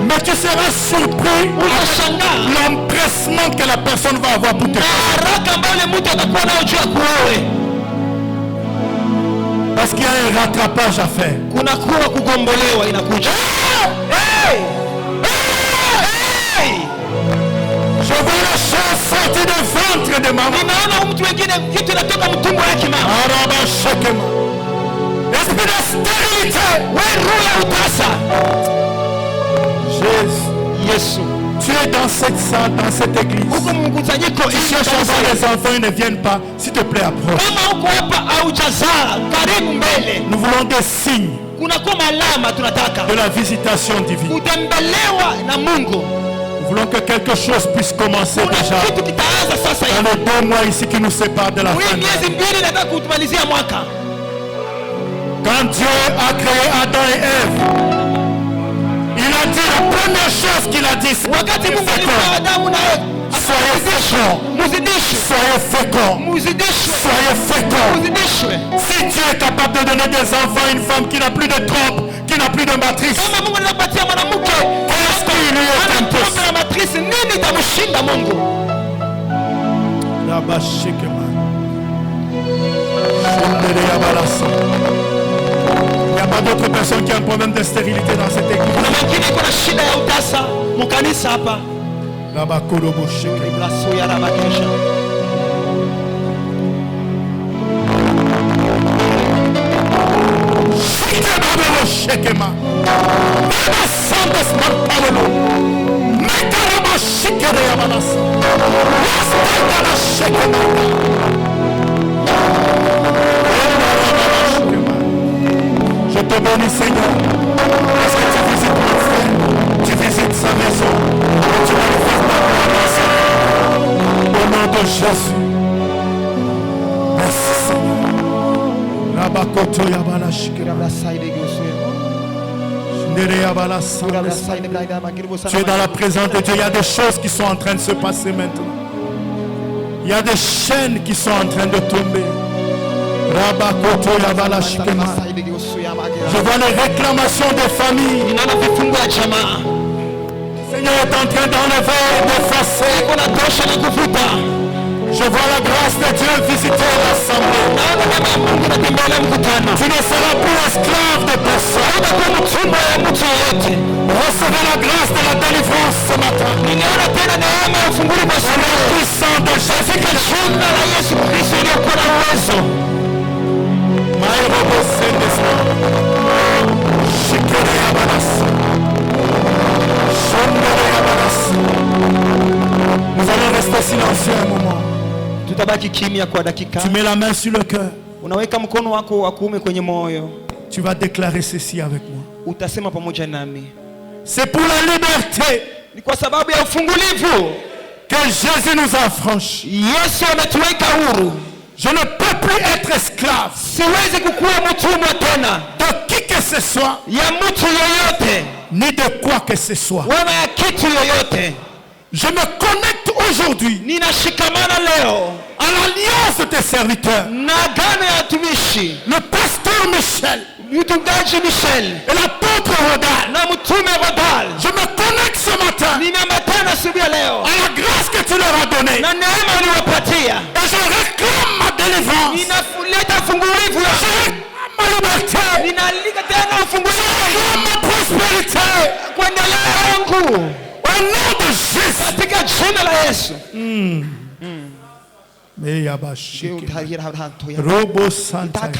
Mais tu seras surpris à l'empressement que la personne va avoir pour te faire. Parce qu'il y a un rattrapage à faire. Je vois la chose sortir du ventre de maman. Esprit de stérilité. Jésus. Tu es dans cette salle, dans cette église. Tu cherches à voir les enfants, ils ne viennent pas. S'il te plaît, approche. Nous voulons des signes de la visitation divine. Nous voulons que quelque chose puisse commencer déjà dans les 2 mois ici qui nous séparent de la fin. Quand Dieu a créé Adam et Ève, il a dit la première chose qu'il a dit, soyez féconds, soyez féconds, soyez féconds. Si Dieu est capable de donner des enfants à une femme qui n'a plus de trompe, qui n'a plus de matrice, qu'est-ce qu'il lui est impossible? Il n'y a pas d'autre personne qui a un problème de stérilité dans cette église. Je te bénis, Seigneur, parce que tu visites mon frère, tu visites sa maison, et tu manifestes ta gloire. Au nom de Jésus. Merci, Seigneur. Tu es dans la présence de Dieu. Il y a des choses qui sont en train de se passer maintenant. Il y a des chaînes qui sont en train de tomber. Je vois les réclamations des familles. Seigneur est en train d'enlever et d'effacer. Je vois la grâce de Dieu visiter l'assemblée. Tu ne seras plus esclave de personne. Recevez la grâce de la délivrance ce matin. Au nom puissant de Jésus-Christ. Nous allons rester silencieux un moment. Tu mets la main sur le cœur. Tu vas déclarer ceci avec moi. C'est pour la liberté que Jésus nous a affranchis. Je ne peux plus être esclave de qui que ce ce soit, ya mtu yoyote ni de quoi que ce soit. wala ya kitu yoyote. Je me connecte aujourd'hui Ninashikamana leo à l'alliance des serviteurs. na agano ya watumishi, Le pasteur Michel mchungaji Michel et l'apôtre Rodal. na mtume Rodal. Je me connecte ce matin Ninaambatana asubuhi ya leo à la grâce que tu leur as donnée. na neema uliyopatia. Et je réclame ma délivrance. Ninaleta ufungulivu, Je réclame ma liberté. ninalika tena Je ufungulivu réclame ma prospérité. kuendelea yangu Au nom de Jésus. katika jina la Yesu. Robo Santa.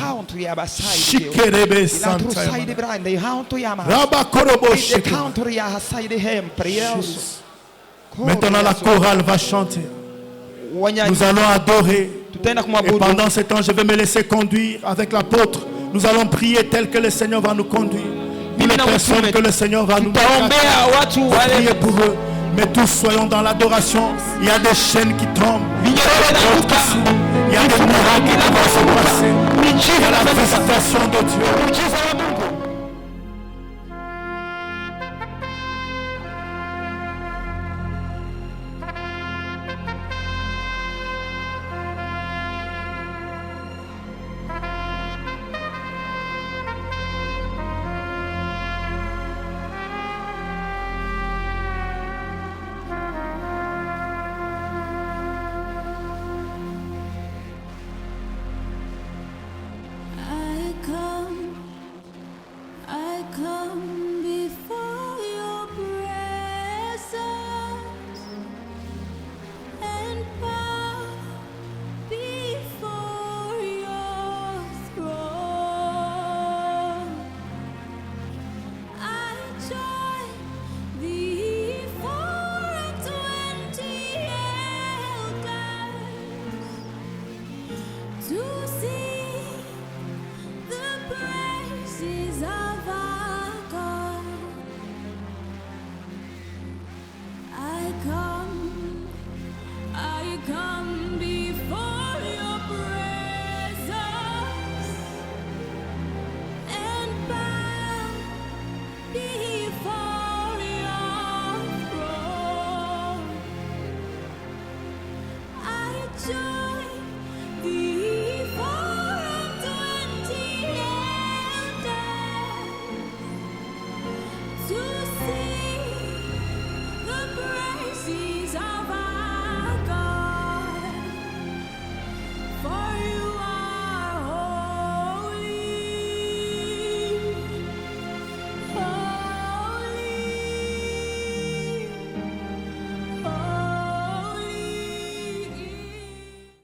Shikerebe Santa. Rabakorobo Shikere. Maintenant la chorale va chanter. Nous allons adorer. Tutaenda Et kumwabudu. pendant ce temps, je vais me laisser conduire avec l'apôtre. Nous allons prier tel que le Seigneur va nous conduire. Pour les personnes que le Seigneur va nous Tutaombea watu prier wale pour eux. Mais tous soyons dans l'adoration. Il y a des chaînes qui tombent. vinyororo vinaanguka, Il y a des miracles qui vont se passer. Il y a la miujiza visitation de Dieu. miujiza ya